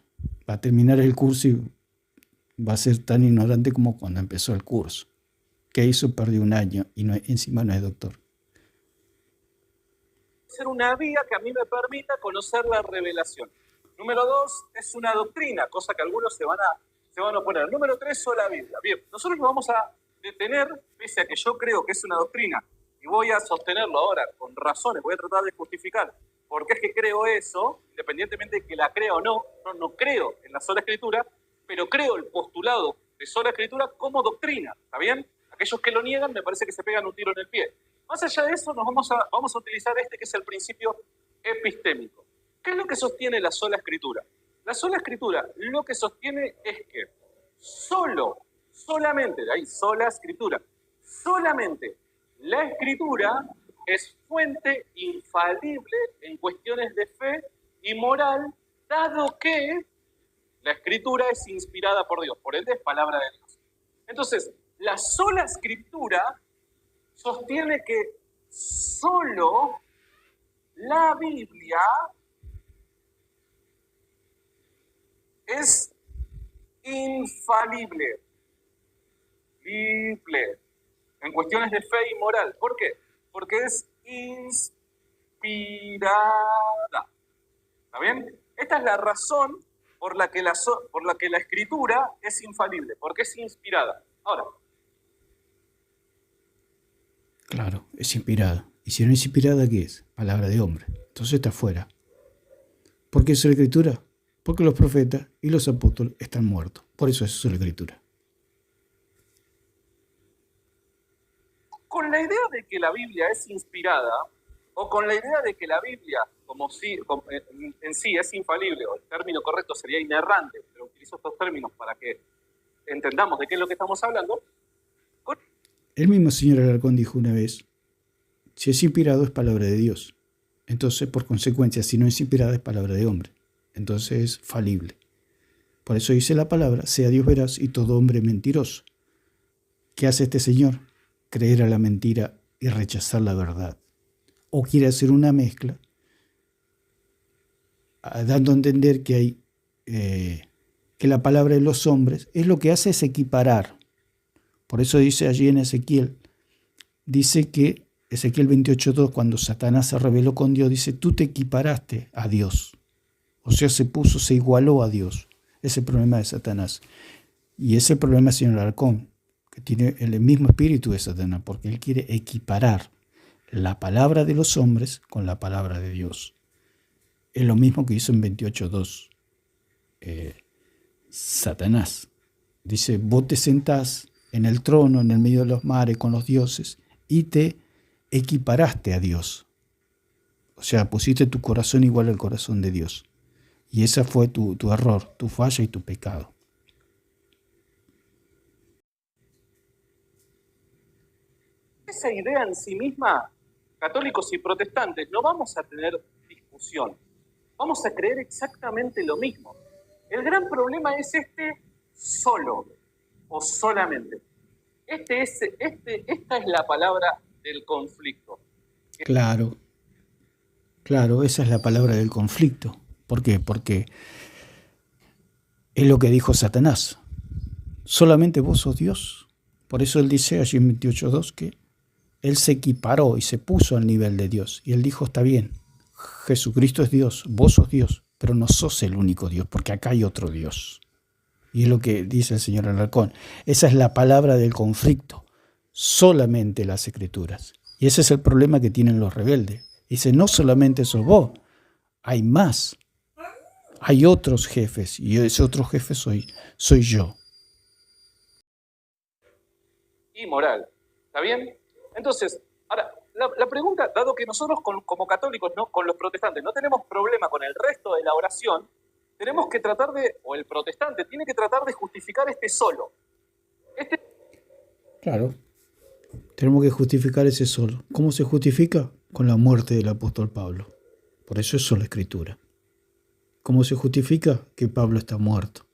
Speaker 1: Va a terminar el curso y va a ser tan ignorante como cuando empezó el curso. ¿Qué hizo? Perdió un año y encima no es doctor.
Speaker 2: Ser una vía que a mí me permita conocer la revelación. Número 2, es una doctrina, cosa que algunos se van a oponer. Número 3, sola Biblia. Bien, nosotros nos vamos a detener, pese a que yo creo que es una doctrina, y voy a sostenerlo ahora con razones, voy a tratar de justificar por qué es que creo eso, independientemente de que la crea o no. Yo no creo en la sola escritura, pero creo el postulado de sola escritura como doctrina, ¿está bien? Aquellos que lo niegan me parece que se pegan un tiro en el pie. Más allá de eso, vamos a utilizar que es el principio epistémico. ¿Qué es lo que sostiene la sola escritura? La sola escritura lo que sostiene es que solamente, de ahí, sola escritura, solamente la escritura es fuente infalible en cuestiones de fe y moral, dado que la escritura es inspirada por Dios, por ende es palabra de Dios. Entonces, la sola escritura sostiene que solo la Biblia es infalible, en cuestiones de fe y moral. ¿Por qué? Porque es inspirada. ¿Está bien? Esta es la razón por la que la escritura es infalible, porque es inspirada. Ahora.
Speaker 1: Claro, es inspirada. Y si no es inspirada, ¿qué es? Palabra de hombre. Entonces está fuera. ¿Por qué es la escritura? Porque los profetas y los apóstoles están muertos. Por eso es la escritura.
Speaker 2: Con la idea de que la Biblia es inspirada, o con la idea de que la Biblia en sí es infalible, o el término correcto sería inerrante, pero utilizo estos términos para que entendamos de qué es lo que estamos hablando.
Speaker 1: El mismo señor Alarcón dijo una vez, si es inspirado es palabra de Dios. Entonces, por consecuencia, si no es inspirada es palabra de hombre. Entonces es falible. Por eso dice la palabra, sea Dios veraz y todo hombre mentiroso. ¿Qué hace este señor? Creer a la mentira y rechazar la verdad. O quiere hacer una mezcla, dando a entender que hay que la palabra de los hombres es lo que hace es equiparar. Por eso dice allí en Ezequiel, dice que Ezequiel 28:2, cuando Satanás se rebeló con Dios, dice, tú te equiparaste a Dios. O sea, se igualó a Dios. Ese es el problema de Satanás. Y ese es el problema del señor Alarcón, que tiene el mismo espíritu de Satanás, porque él quiere equiparar la palabra de los hombres con la palabra de Dios. Es lo mismo que hizo en 28:2 Satanás. Dice, vos te sentás en el trono, en el medio de los mares, con los dioses, y te equiparaste a Dios. O sea, pusiste tu corazón igual al corazón de Dios. Y ese fue tu error, tu falla y tu pecado.
Speaker 2: Esa idea en sí misma, católicos y protestantes, no vamos a tener discusión. Vamos a creer exactamente lo mismo. El gran problema es solo o solamente. Esta es la palabra del conflicto.
Speaker 1: Claro, esa es la palabra del conflicto. ¿Por qué? Porque es lo que dijo Satanás. Solamente vos sos Dios. Por eso él dice allí en 28:2 que él se equiparó y se puso al nivel de Dios. Y él dijo, está bien, Jesucristo es Dios, vos sos Dios, pero no sos el único Dios, porque acá hay otro Dios. Y es lo que dice el señor Alarcón. Esa es la palabra del conflicto. Solamente las Escrituras. Y ese es el problema que tienen los rebeldes. Dice, no solamente sos vos, hay más. Hay otros jefes, y ese otro jefe soy yo.
Speaker 2: Y moral. ¿Está bien? Entonces, ahora, la pregunta, dado que nosotros como católicos, ¿no?, con los protestantes, no tenemos problema con el resto de la oración, tenemos que tratar o el protestante tiene que tratar de justificar solo.
Speaker 1: Claro, tenemos que justificar ese solo. ¿Cómo se justifica? Con la muerte del apóstol Pablo. Por eso es sola Escritura. ¿Cómo se justifica? Que Pablo está muerto.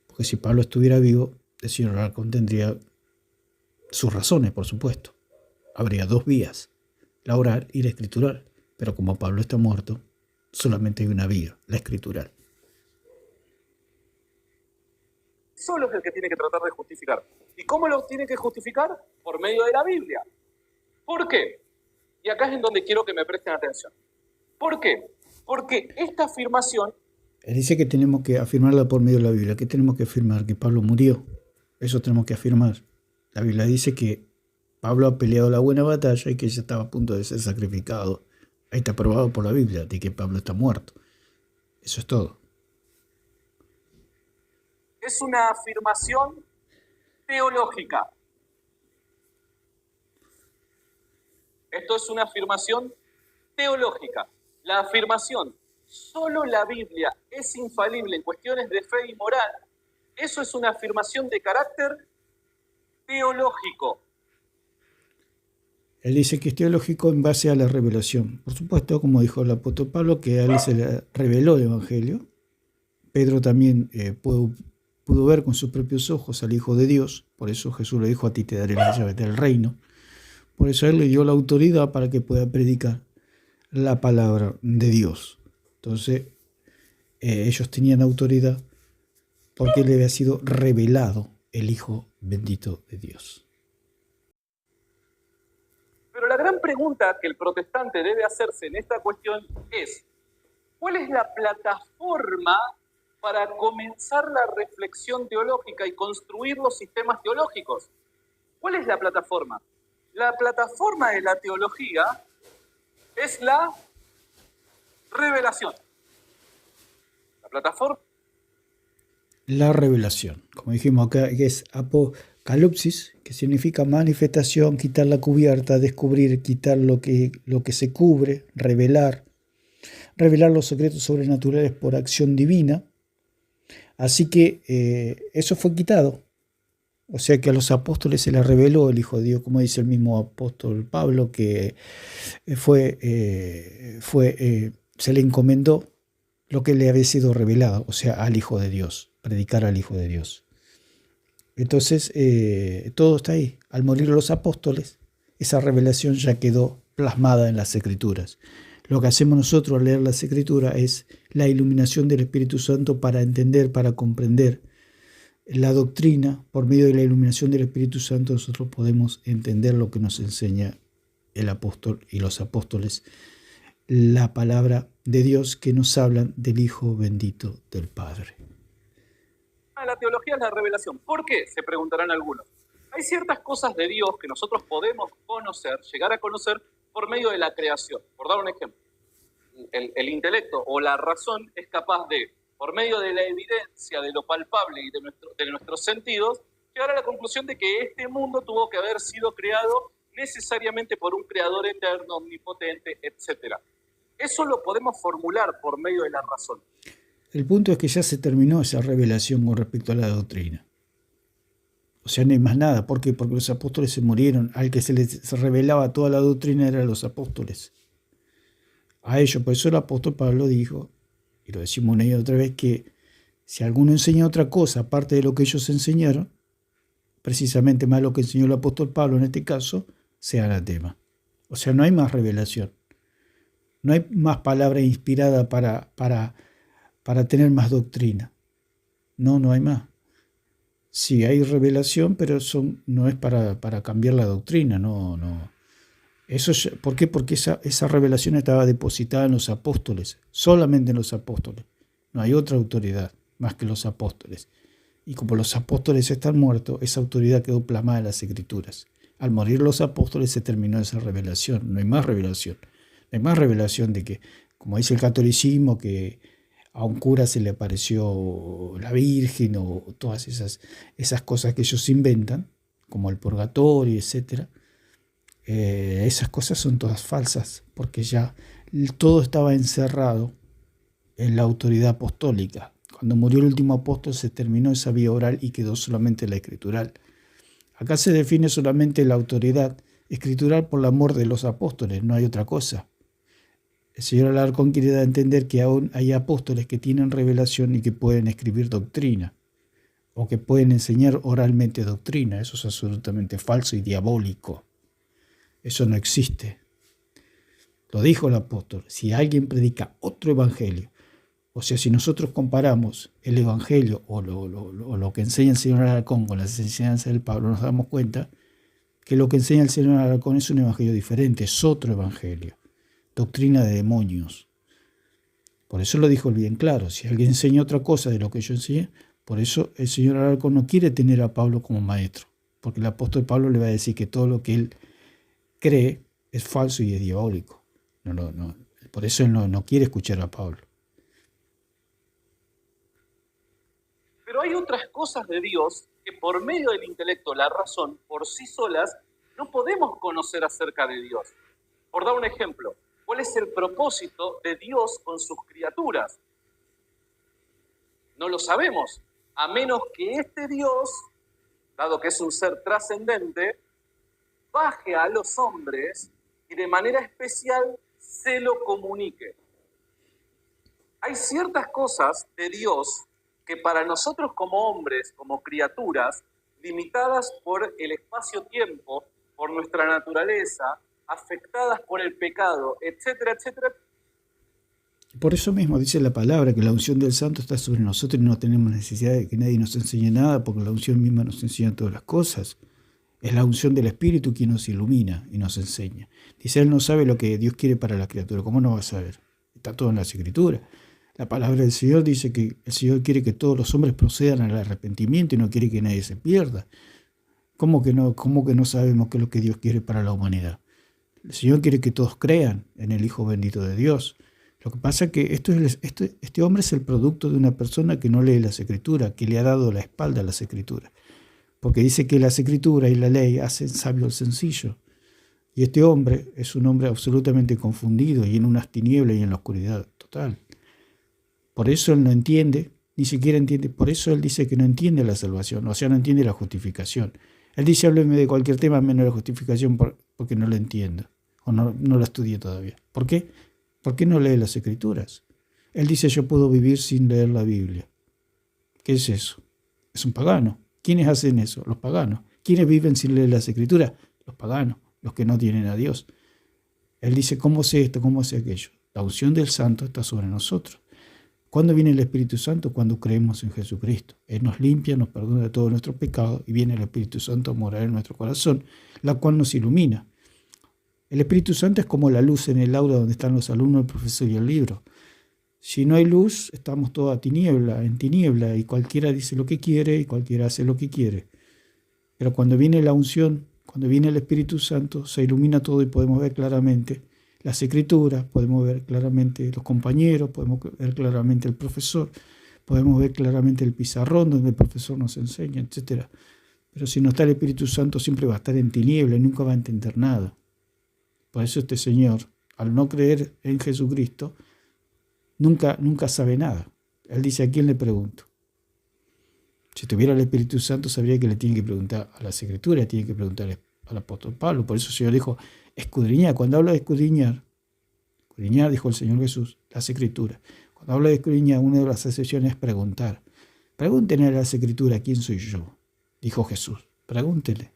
Speaker 1: Porque si Pablo estuviera vivo, el señor Alarcón tendría sus razones, por supuesto. Habría dos vías, la oral y la escritural. Pero como Pablo está muerto, solamente hay una vía, la escritural.
Speaker 2: Solo es el que tiene que tratar de justificar. ¿Y cómo lo tiene que justificar? Por medio de la Biblia. ¿Por qué? Y acá es en donde quiero que me presten atención. ¿Por qué? Porque esta afirmación...
Speaker 1: Él dice que tenemos que afirmarla por medio de la Biblia. ¿Qué tenemos que afirmar? Que Pablo murió. Eso tenemos que afirmar. La Biblia dice que Pablo ha peleado la buena batalla y que ya estaba a punto de ser sacrificado. Ahí está probado por la Biblia de que Pablo está muerto. Eso es todo.
Speaker 2: Es una afirmación teológica. Esto es una afirmación teológica. La afirmación, solo la Biblia es infalible en cuestiones de fe y moral, eso es una afirmación de carácter teológico.
Speaker 1: Él dice que es teológico en base a la revelación. Por supuesto, como dijo el apóstol Pablo, que a él se le reveló el Evangelio. Pedro también pudo ver con sus propios ojos al Hijo de Dios. Por eso Jesús le dijo, a ti te daré las llaves del reino. Por eso él le dio la autoridad para que pueda predicar la palabra de Dios. Entonces, ellos tenían autoridad porque le había sido revelado el Hijo bendito de Dios.
Speaker 2: Pero la gran pregunta que el protestante debe hacerse en esta cuestión es, ¿cuál es la plataforma para comenzar la reflexión teológica y construir los sistemas teológicos? ¿Cuál es la plataforma? La plataforma de la teología es la revelación. La plataforma.
Speaker 1: La revelación, como dijimos acá, que es apocalipsis, que significa manifestación, quitar la cubierta, descubrir, quitar lo que se cubre, revelar los secretos sobrenaturales por acción divina. Así que eso fue quitado. O sea que a los apóstoles se les reveló el Hijo de Dios, como dice el mismo apóstol Pablo, que se le encomendó lo que le había sido revelado, o sea, al Hijo de Dios, predicar al Hijo de Dios. Entonces, todo está ahí. Al morir los apóstoles, esa revelación ya quedó plasmada en las Escrituras. Lo que hacemos nosotros al leer las Escrituras es la iluminación del Espíritu Santo para entender, para comprender la doctrina. Por medio de la iluminación del Espíritu Santo nosotros podemos entender lo que nos enseña el apóstol y los apóstoles, la palabra de Dios que nos hablan del Hijo bendito del Padre.
Speaker 2: La teología es la revelación. ¿Por qué? Se preguntarán algunos. Hay ciertas cosas de Dios que nosotros podemos conocer, llegar a conocer por medio de la creación. Por dar un ejemplo, el intelecto o la razón es capaz de, por medio de la evidencia de lo palpable y de nuestros sentidos, llegar a la conclusión de que este mundo tuvo que haber sido creado necesariamente por un creador eterno, omnipotente, etc. Eso lo podemos formular por medio de la razón.
Speaker 1: El punto es que ya se terminó esa revelación con respecto a la doctrina. O sea, no hay más nada. ¿Por qué? Porque los apóstoles se murieron. Al que se les revelaba toda la doctrina eran los apóstoles. A ellos, por eso el apóstol Pablo dijo, y lo decimos una y otra vez, que si alguno enseña otra cosa aparte de lo que ellos enseñaron, precisamente más lo que enseñó el apóstol Pablo en este caso, sea anatema. O sea, no hay más revelación. No hay más palabra inspirada para tener más doctrina. No hay más. Sí, hay revelación, pero no es para cambiar la doctrina, no. ¿Por qué? Porque esa revelación estaba depositada en los apóstoles, solamente en los apóstoles. No hay otra autoridad más que los apóstoles. Y como los apóstoles están muertos, esa autoridad quedó plasmada en las Escrituras. Al morir los apóstoles se terminó esa revelación, no hay más revelación. No hay más revelación de que, como dice el catolicismo, que a un cura se le apareció la Virgen o todas esas cosas que ellos inventan, como el purgatorio, etc. Esas cosas son todas falsas, porque ya todo estaba encerrado en la autoridad apostólica. Cuando murió el último apóstol se terminó esa vía oral y quedó solamente la escritural. Acá se define solamente la autoridad escritural por la muerte de los apóstoles, no hay otra cosa. El señor Alarcón quiere dar a entender que aún hay apóstoles que tienen revelación y que pueden escribir doctrina, o que pueden enseñar oralmente doctrina. Eso es absolutamente falso y diabólico. Eso no existe. Lo dijo el apóstol. Si alguien predica otro evangelio, o sea, si nosotros comparamos el evangelio o lo que enseña el señor Alarcón con las enseñanzas del Pablo, nos damos cuenta que lo que enseña el señor Alarcón es un evangelio diferente, es otro evangelio. Doctrina de demonios. Por eso lo dijo bien claro. Si alguien enseña otra cosa de lo que yo enseñé, por eso el señor Alarcón no quiere tener a Pablo como maestro, porque el apóstol Pablo le va a decir que todo lo que él cree es falso y es diabólico. Por eso él no quiere escuchar a Pablo.
Speaker 2: Pero hay otras cosas de Dios que por medio del intelecto, la razón, por sí solas, no podemos conocer acerca de Dios. Por dar un ejemplo, ¿cuál es el propósito de Dios con sus criaturas? No lo sabemos, a menos que este Dios, dado que es un ser trascendente, baje a los hombres y de manera especial se lo comunique. Hay ciertas cosas de Dios que para nosotros como hombres, como criaturas, limitadas por el espacio-tiempo, por nuestra naturaleza, afectadas por el pecado, etcétera, etcétera.
Speaker 1: Por eso mismo dice la palabra que la unción del Santo está sobre nosotros y no tenemos necesidad de que nadie nos enseñe nada, porque la unción misma nos enseña todas las cosas. Es la unción del Espíritu quien nos ilumina y nos enseña. Dice, Él no sabe lo que Dios quiere para la criatura. ¿Cómo no va a saber? Está todo en las Escrituras. La palabra del Señor dice que el Señor quiere que todos los hombres procedan al arrepentimiento y no quiere que nadie se pierda. ¿Cómo que no sabemos qué es lo que Dios quiere para la humanidad? El Señor quiere que todos crean en el Hijo bendito de Dios. Lo que pasa es que este hombre es el producto de una persona que no lee las Escrituras, que le ha dado la espalda a las Escrituras. Porque dice que las Escrituras y la ley hacen sabio al sencillo. Y este hombre es un hombre absolutamente confundido y en unas tinieblas y en la oscuridad total. Por eso él no entiende, ni siquiera entiende, por eso él dice que no entiende la salvación, o sea, no entiende la justificación. Él dice, hábleme de cualquier tema menos la justificación porque no lo entiendo, o no la estudié todavía. ¿Por qué? ¿Por qué no lee las Escrituras? Él dice, yo puedo vivir sin leer la Biblia. ¿Qué es eso? Es un pagano. ¿Quiénes hacen eso? Los paganos. ¿Quiénes viven sin leer las Escrituras? Los paganos, los que no tienen a Dios. Él dice, ¿cómo sé esto? ¿Cómo sé aquello? La unción del Santo está sobre nosotros. ¿Cuándo viene el Espíritu Santo? Cuando creemos en Jesucristo. Él nos limpia, nos perdona de todos nuestros pecados y viene el Espíritu Santo a morar en nuestro corazón, la cual nos ilumina. El Espíritu Santo es como la luz en el aula donde están los alumnos, el profesor y el libro. Si no hay luz, estamos todos en tiniebla, y cualquiera dice lo que quiere y cualquiera hace lo que quiere. Pero cuando viene la unción, cuando viene el Espíritu Santo, se ilumina todo y podemos ver claramente las Escrituras, podemos ver claramente los compañeros, podemos ver claramente el profesor, podemos ver claramente el pizarrón donde el profesor nos enseña, etc. Pero si no está el Espíritu Santo, siempre va a estar en tiniebla y nunca va a entender nada. Por eso este señor, al no creer en Jesucristo, nunca sabe nada. Él dice, ¿a quién le pregunto? Si tuviera el Espíritu Santo, sabría que le tiene que preguntar a las Escrituras, tiene que preguntar al apóstol Pablo. Por eso el Señor dijo, escudriñar. Cuando habla de escudriñar, dijo el Señor Jesús, las Escrituras. Cuando habla de escudriñar, una de las excepciones es preguntar. Pregúntenle a las Escrituras, ¿quién soy yo? Dijo Jesús. Pregúntenle,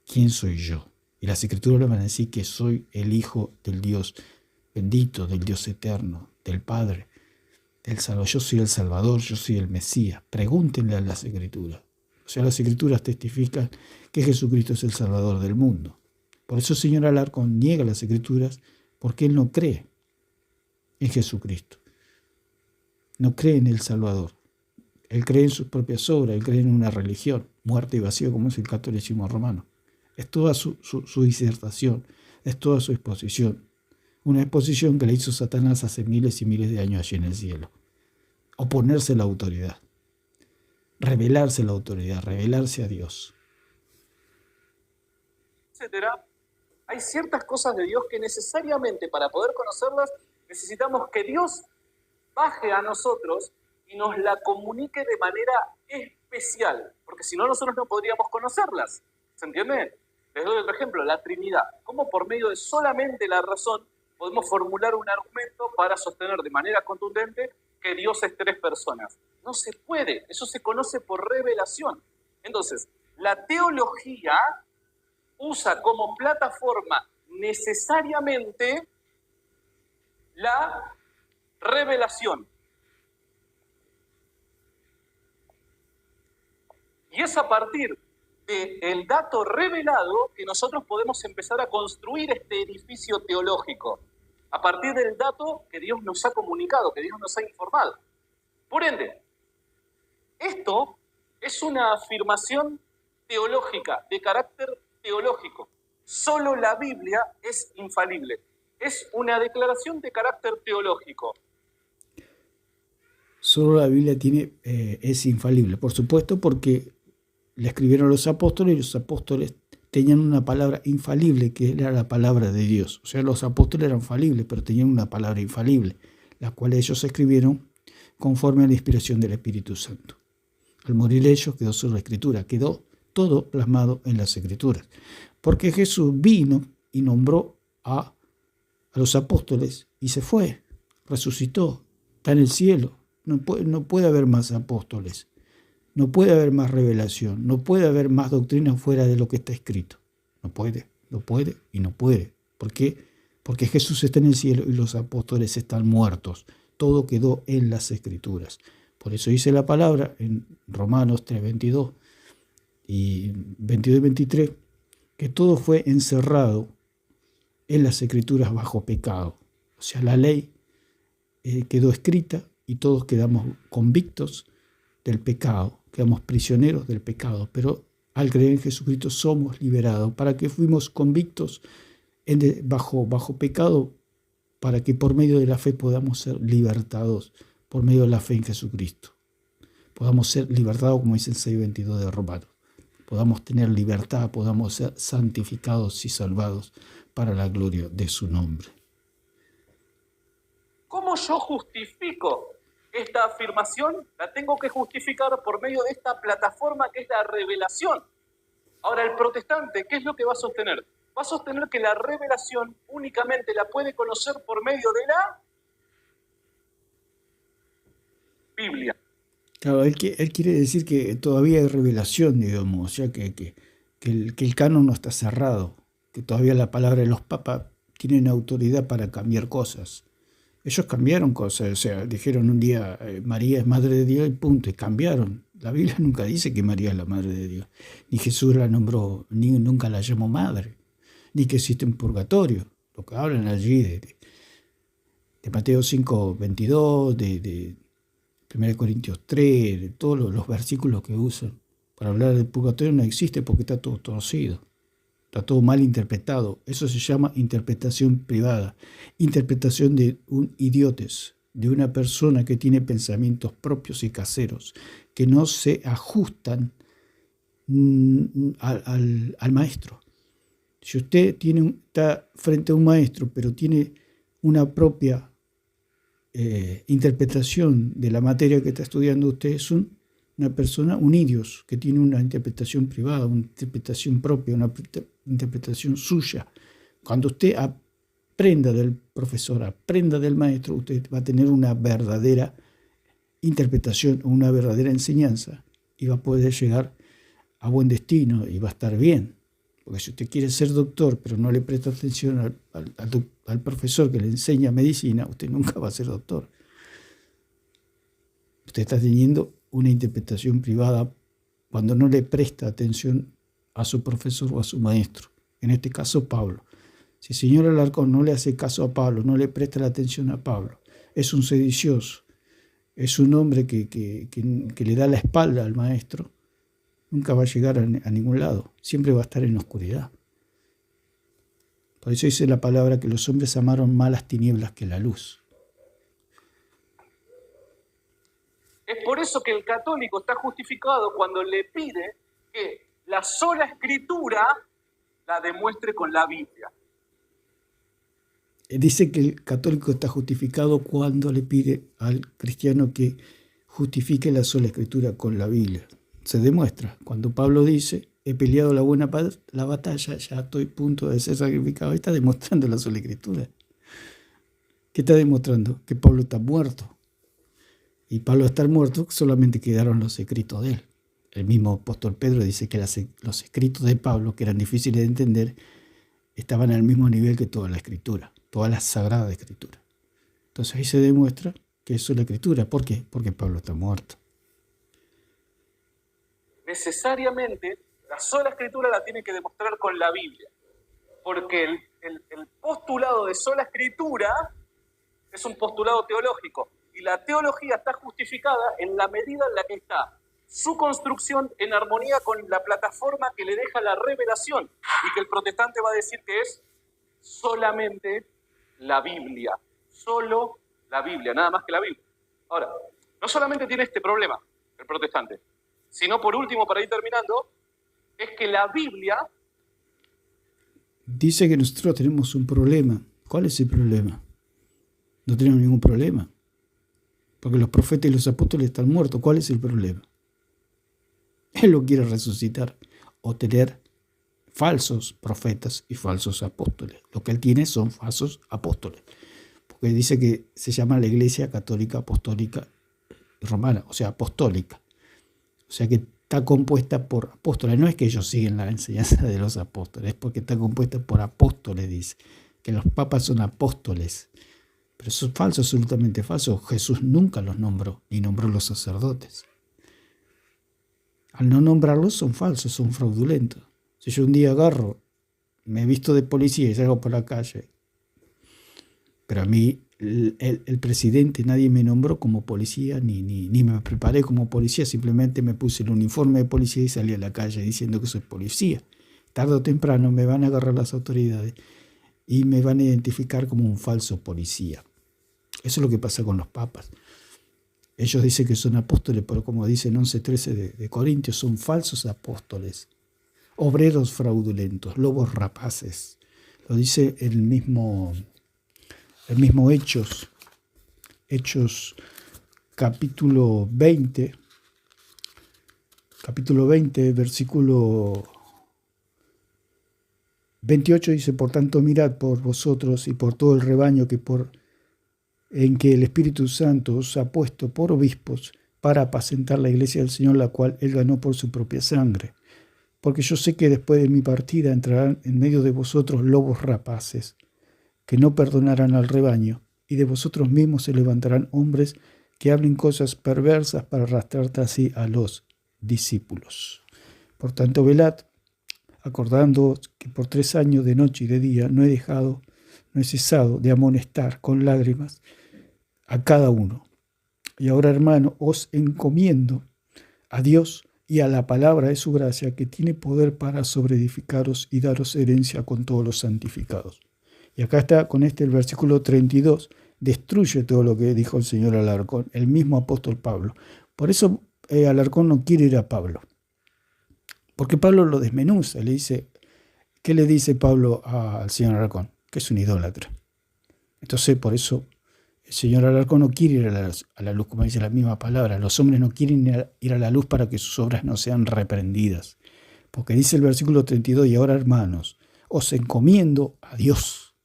Speaker 1: ¿quién soy yo? Y las Escrituras le van a decir que soy el Hijo del Dios bendito, del Dios eterno, del Padre, del Salvador. Yo soy el Salvador, yo soy el Mesías. Pregúntenle a las Escrituras. O sea, las Escrituras testifican que Jesucristo es el Salvador del mundo. Por eso el señor Alarcón niega las Escrituras, porque él no cree en Jesucristo. No cree en el Salvador. Él cree en sus propias obras, él cree en una religión, muerta y vacía como es el catolicismo romano. Es toda su disertación, es toda su exposición. Una exposición que le hizo Satanás hace miles y miles de años allí en el cielo. Oponerse a la autoridad. Rebelarse a la autoridad, rebelarse a Dios.
Speaker 2: Etcétera. Hay ciertas cosas de Dios que necesariamente para poder conocerlas necesitamos que Dios baje a nosotros y nos la comunique de manera especial, porque si no nosotros no podríamos conocerlas. ¿Se entiende? Les doy otro ejemplo, la Trinidad. ¿Cómo por medio de solamente la razón podemos formular un argumento para sostener de manera contundente que Dios es 3 personas? No se puede, eso se conoce por revelación. Entonces, la teología usa como plataforma necesariamente la revelación. Y es a partir del dato revelado que nosotros podemos empezar a construir este edificio teológico, a partir del dato que Dios nos ha comunicado, que Dios nos ha informado. Por ende, esto es una afirmación teológica, de carácter teológico. Solo la Biblia es infalible. Es una declaración de carácter teológico.
Speaker 1: Solo la Biblia es infalible, por supuesto, porque la escribieron los apóstoles y los apóstoles tenían una palabra infalible, que era la palabra de Dios. O sea, los apóstoles eran falibles, pero tenían una palabra infalible, la cual ellos escribieron conforme a la inspiración del Espíritu Santo. Al morir ellos quedó solo la Escritura, quedó todo plasmado en las Escrituras. Porque Jesús vino y nombró a los apóstoles y se fue, resucitó, está en el cielo. No puede haber más apóstoles, no puede haber más revelación, no puede haber más doctrina fuera de lo que está escrito. No puede y no puede. ¿Por qué? Porque Jesús está en el cielo y los apóstoles están muertos. Todo quedó en las Escrituras. Por eso dice la palabra en Romanos 3:22 y 22 y 23, que todo fue encerrado en las Escrituras bajo pecado. O sea, la ley quedó escrita y todos quedamos convictos del pecado, quedamos prisioneros del pecado, pero al creer en Jesucristo somos liberados. ¿Para qué fuimos convictos bajo pecado? Para que por medio de la fe podamos ser libertados, por medio de la fe en Jesucristo. Podamos ser libertados, como dice el 6:22 de Romanos. Podamos tener libertad, podamos ser santificados y salvados para la gloria de su nombre.
Speaker 2: ¿Cómo yo justifico esta afirmación? La tengo que justificar por medio de esta plataforma que es la revelación. Ahora, el protestante, ¿qué es lo que va a sostener? Va a sostener que la revelación únicamente la puede conocer por medio de la Biblia.
Speaker 1: Claro, él quiere decir que todavía hay revelación, digamos, o sea, que el canon no está cerrado, que todavía la palabra de los papas tienen autoridad para cambiar cosas. Ellos cambiaron cosas, o sea, dijeron un día María es madre de Dios y punto, y cambiaron. La Biblia nunca dice que María es la madre de Dios, ni Jesús la nombró, ni nunca la llamó madre, ni que existe un purgatorio. Lo que hablan allí de Mateo 5:22, de 1 Corintios 3, de todos los versículos que usan para hablar del purgatorio no existe porque está todo torcido. Está todo mal interpretado. Eso se llama interpretación privada. Interpretación de un idiotes, de una persona que tiene pensamientos propios y caseros, que no se ajustan al maestro. Si usted está frente a un maestro, pero tiene una propia interpretación de la materia que está estudiando usted, es una persona, un idios, que tiene una interpretación privada, una interpretación propia, una interpretación suya. Cuando usted aprenda del profesor, aprenda del maestro, usted va a tener una verdadera interpretación, una verdadera enseñanza y va a poder llegar a buen destino y va a estar bien. Porque si usted quiere ser doctor, pero no le presta atención al profesor que le enseña medicina, usted nunca va a ser doctor. Usted está teniendo una interpretación privada cuando no le presta atención a su profesor o a su maestro. En este caso, Pablo. Si el señor Alarcón no le hace caso a Pablo, no le presta la atención a Pablo, es un sedicioso, es un hombre que le da la espalda al maestro, nunca va a llegar a ningún lado, siempre va a estar en la oscuridad. Por eso dice la palabra que los hombres amaron más las tinieblas que la luz.
Speaker 2: Es por eso que el católico está justificado cuando le pide que la sola escritura la demuestre con la Biblia.
Speaker 1: Dice que el católico está justificado cuando le pide al cristiano que justifique la sola escritura con la Biblia. Se demuestra. Cuando Pablo dice, he peleado la batalla, ya estoy a punto de ser sacrificado, está demostrando la sola escritura. ¿Qué está demostrando? Que Pablo está muerto. Y Pablo estar muerto, solamente quedaron los escritos de él. El mismo apóstol Pedro dice que los escritos de Pablo, que eran difíciles de entender, estaban al mismo nivel que toda la escritura, toda la sagrada escritura. Entonces ahí se demuestra que eso es la escritura. ¿Por qué? Porque Pablo está muerto.
Speaker 2: Necesariamente, la sola escritura la tiene que demostrar con la Biblia. Porque el postulado de sola escritura es un postulado teológico. Y la teología está justificada en la medida en la que está su construcción en armonía con la plataforma que le deja la revelación, y que el protestante va a decir que es solamente la Biblia, solo la Biblia, nada más que la Biblia. Ahora, no solamente tiene este problema el protestante, sino por último, para ir terminando, es que la Biblia...
Speaker 1: Dice que nosotros tenemos un problema. ¿Cuál es el problema? No tenemos ningún problema. Porque los profetas y los apóstoles están muertos. ¿Cuál es el problema? Él lo quiere resucitar o tener falsos profetas y falsos apóstoles. Lo que él tiene son falsos apóstoles. Porque dice que se llama la Iglesia Católica Apostólica Romana, o sea, apostólica. O sea que está compuesta por apóstoles. No es que ellos siguen la enseñanza de los apóstoles, es porque está compuesta por apóstoles, dice. Que los papas son apóstoles. Pero eso es falso, absolutamente falso. Jesús nunca los nombró, ni nombró los sacerdotes. Al no nombrarlos son falsos, son fraudulentos. Si yo un día agarro, me he visto de policía y salgo por la calle, pero a mí el presidente nadie me nombró como policía, ni me preparé como policía, simplemente me puse el uniforme de policía y salí a la calle diciendo que soy policía. Tarde o temprano me van a agarrar las autoridades y me van a identificar como un falso policía. Eso es lo que pasa con los papas. Ellos dicen que son apóstoles, pero como dice en 11:13 de Corintios, son falsos apóstoles, obreros fraudulentos, lobos rapaces. Lo dice el mismo Hechos capítulo 20, versículo 28 dice, por tanto mirad por vosotros y por todo el rebaño que por en que el Espíritu Santo os ha puesto por obispos para apacentar la iglesia del Señor, la cual Él ganó por su propia sangre. Porque yo sé que después de mi partida entrarán en medio de vosotros lobos rapaces, que no perdonarán al rebaño, y de vosotros mismos se levantarán hombres que hablen cosas perversas para arrastrar tras sí a los discípulos. Por tanto, velad, acordándoos que por 3 años de noche y de día no he cesado de amonestar con lágrimas a cada uno. Y ahora, hermano, os encomiendo a Dios y a la palabra de su gracia, que tiene poder para sobreedificaros y daros herencia con todos los santificados. Y acá está con el versículo 32, destruye todo lo que dijo el Señor Alarcón, el mismo apóstol Pablo. Por eso Alarcón no quiere ir a Pablo, porque Pablo lo desmenuza, le dice, ¿qué le dice Pablo al señor Alarcón? Que es un idólatra. Entonces, por eso el señor Alarcón no quiere ir a la luz, como dice la misma palabra. Los hombres no quieren ir a la luz para que sus obras no sean reprendidas. Porque dice el versículo 32, y ahora, hermanos, os encomiendo a Dios.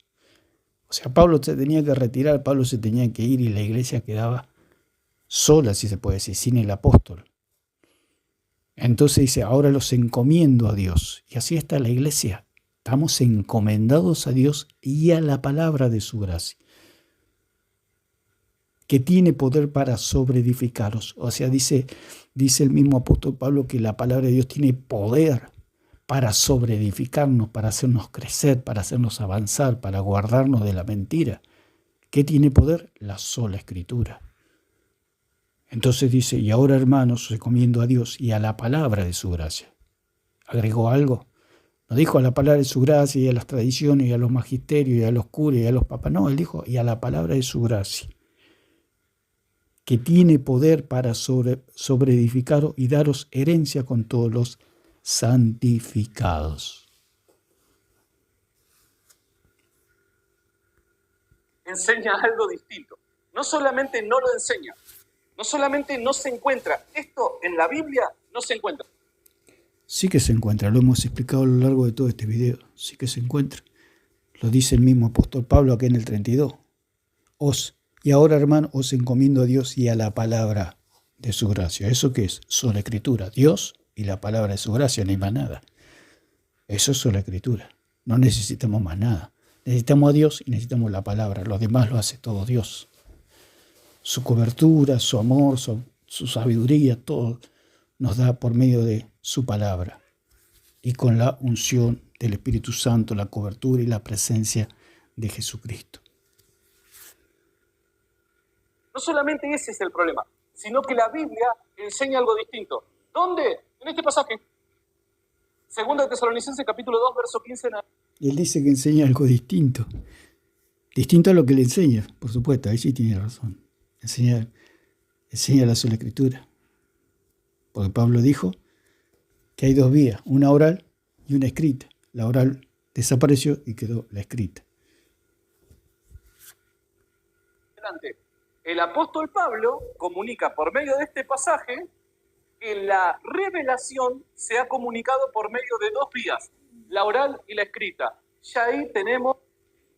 Speaker 1: O sea, Pablo se tenía que retirar, Pablo se tenía que ir y la iglesia quedaba sola, si se puede decir, sin el apóstol. Entonces dice, ahora los encomiendo a Dios. Y así está la iglesia. Estamos encomendados a Dios y a la palabra de su gracia, que tiene poder para sobreedificaros. O sea, dice el mismo apóstol Pablo que la palabra de Dios tiene poder para sobreedificarnos, para hacernos crecer, para hacernos avanzar, para guardarnos de la mentira. ¿Qué tiene poder? La sola Escritura. Entonces dice, y ahora, hermanos, os encomiendo a Dios y a la palabra de su gracia. ¿Agregó algo? No dijo a la palabra de su gracia y a las tradiciones y a los magisterios y a los curas y a los papas. No, él dijo, y a la palabra de su gracia, que tiene poder para sobreedificaros y daros herencia con todos los santificados.
Speaker 2: Enseña algo distinto. No solamente no lo enseña, no solamente no se encuentra. Esto en la Biblia no se encuentra.
Speaker 1: Sí que se encuentra, lo hemos explicado a lo largo de todo este video. Sí que se encuentra. Lo dice el mismo apóstol Pablo aquí en el 32. Y ahora, hermano, os encomiendo a Dios y a la palabra de su gracia. ¿Eso qué es? Sola Escritura. Dios y la palabra de su gracia, no hay más nada. Eso es sola Escritura. No necesitamos más nada. Necesitamos a Dios y necesitamos la palabra. Lo demás lo hace todo Dios. Su cobertura, su amor, su sabiduría, todo nos da por medio de su palabra. Y con la unción del Espíritu Santo, la cobertura y la presencia de Jesucristo.
Speaker 2: No solamente ese es el problema, sino que la Biblia enseña algo distinto. ¿Dónde? En este pasaje. 2 Tesalonicenses capítulo 2, verso 15.
Speaker 1: Él dice que enseña algo distinto. Distinto a lo que le enseña, por supuesto, ahí sí tiene razón. Enseña la sola Escritura. Porque Pablo dijo que hay 2 vías, una oral y una escrita. La oral desapareció y quedó la escrita.
Speaker 2: El apóstol Pablo comunica por medio de este pasaje que la revelación se ha comunicado por medio de 2 vías, la oral y la escrita. Ya ahí tenemos...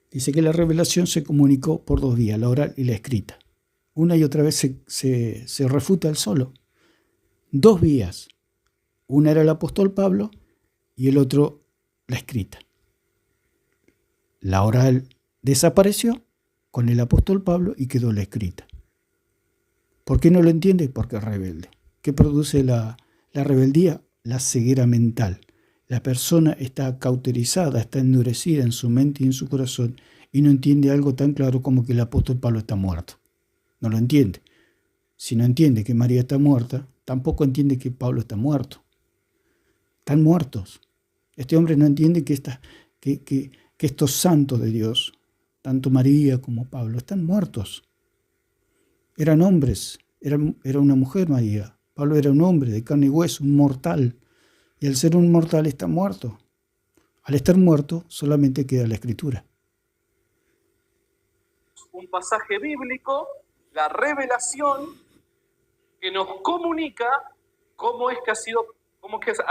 Speaker 1: Dice que la revelación se comunicó por 2 vías, la oral y la escrita. Una y otra vez se refuta el solo. 2 vías. Una era el apóstol Pablo y el otro la escrita. La oral desapareció con el apóstol Pablo y quedó la escrita. ¿Por qué no lo entiende? Porque es rebelde. ¿Qué produce la rebeldía? La ceguera mental. La persona está cauterizada, está endurecida en su mente y en su corazón y no entiende algo tan claro como que el apóstol Pablo está muerto. No lo entiende. Si no entiende que María está muerta, tampoco entiende que Pablo está muerto. Están muertos. Este hombre no entiende que estos santos de Dios, tanto María como Pablo, están muertos. Eran hombres, era una mujer María. Pablo era un hombre de carne y hueso, un mortal. Y al ser un mortal está muerto. Al estar muerto solamente queda la Escritura.
Speaker 2: Un pasaje bíblico, la revelación, que nos comunica cómo es que ha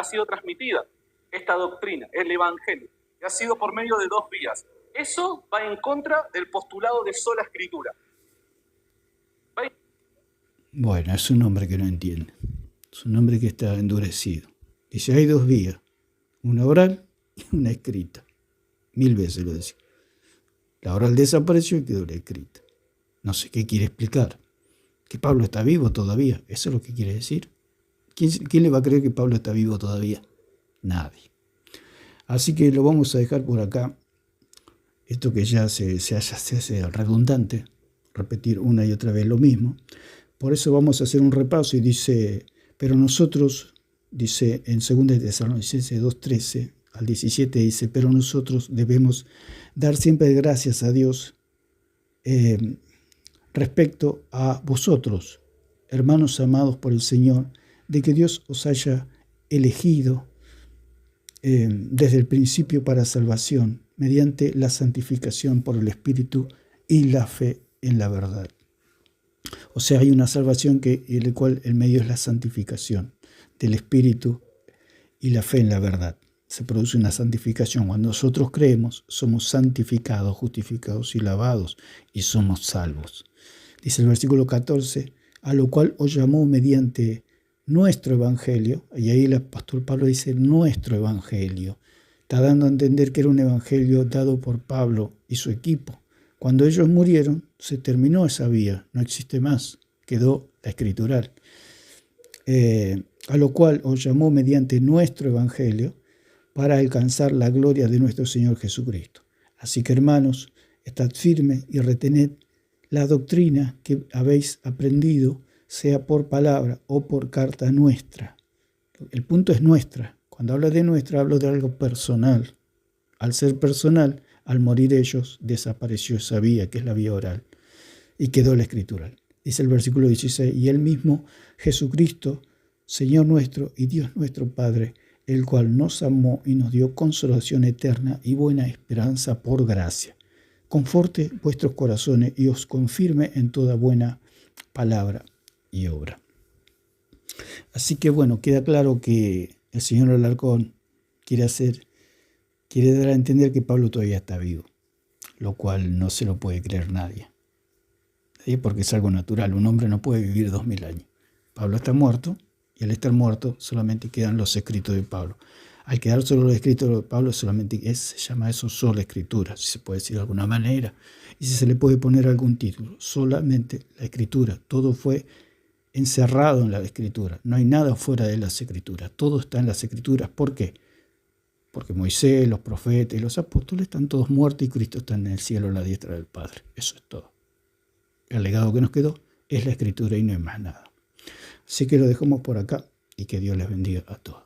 Speaker 2: sido transmitida esta doctrina, el Evangelio, que ha sido por medio de 2 vías. Eso va en contra del postulado de sola Escritura.
Speaker 1: Bueno, es un hombre que no entiende. Es un hombre que está endurecido. Dice, hay dos vías, una oral y una escrita. 1000 veces lo decía. La oral desapareció y quedó la escrita. No sé qué quiere explicar. Que Pablo está vivo todavía. Eso es lo que quiere decir. ¿Quién le va a creer que Pablo está vivo todavía? Nadie. Así que lo vamos a dejar por acá. Esto que ya se hace redundante, repetir una y otra vez lo mismo. Por eso vamos a hacer un repaso y dice, pero nosotros, dice en 2 Tesalonicenses 2:13 al 17, dice, pero nosotros debemos dar siempre gracias a Dios respecto a vosotros, hermanos amados por el Señor, de que Dios os haya elegido desde el principio para salvación, mediante la santificación por el Espíritu y la fe en la verdad. O sea, hay una salvación en la cual el medio es la santificación del Espíritu y la fe en la verdad. Se produce una santificación. Cuando nosotros creemos, somos santificados, justificados y lavados, y somos salvos. Dice el versículo 14, a lo cual os llamó mediante nuestro evangelio, y ahí el apóstol Pablo dice nuestro evangelio. Está dando a entender que era un evangelio dado por Pablo y su equipo. Cuando ellos murieron, se terminó esa vía, no existe más, quedó la escritural. A lo cual os llamó mediante nuestro evangelio para alcanzar la gloria de nuestro Señor Jesucristo. Así que, hermanos, estad firmes y retened la doctrina que habéis aprendido, sea por palabra o por carta nuestra. El punto es nuestra. Cuando hablo de nuestra, hablo de algo personal. Al ser personal, al morir ellos, desapareció esa vía, que es la vía oral, y quedó la escritural. Dice el versículo 16, y él mismo, Jesucristo, Señor nuestro y Dios nuestro Padre, el cual nos amó y nos dio consolación eterna y buena esperanza por gracia. Conforte vuestros corazones y os confirme en toda buena palabra y obra. Así que bueno, queda claro que el señor Alarcón quiere dar a entender que Pablo todavía está vivo, lo cual no se lo puede creer nadie. Porque es algo natural, un hombre no puede vivir 2000 años. Pablo está muerto, y al estar muerto solamente quedan los escritos de Pablo. Al quedar solo los escritos de Pablo, solamente se llama eso sola escritura, si se puede decir de alguna manera. Y si se le puede poner algún título, solamente la escritura. Todo fue encerrado en la escritura. No hay nada fuera de las escrituras. Todo está en las escrituras. ¿Por qué? Porque Moisés, los profetas y los apóstoles están todos muertos y Cristo está en el cielo a la diestra del Padre. Eso es todo. El legado que nos quedó es la escritura y no hay más nada. Así que lo dejamos por acá y que Dios les bendiga a todos.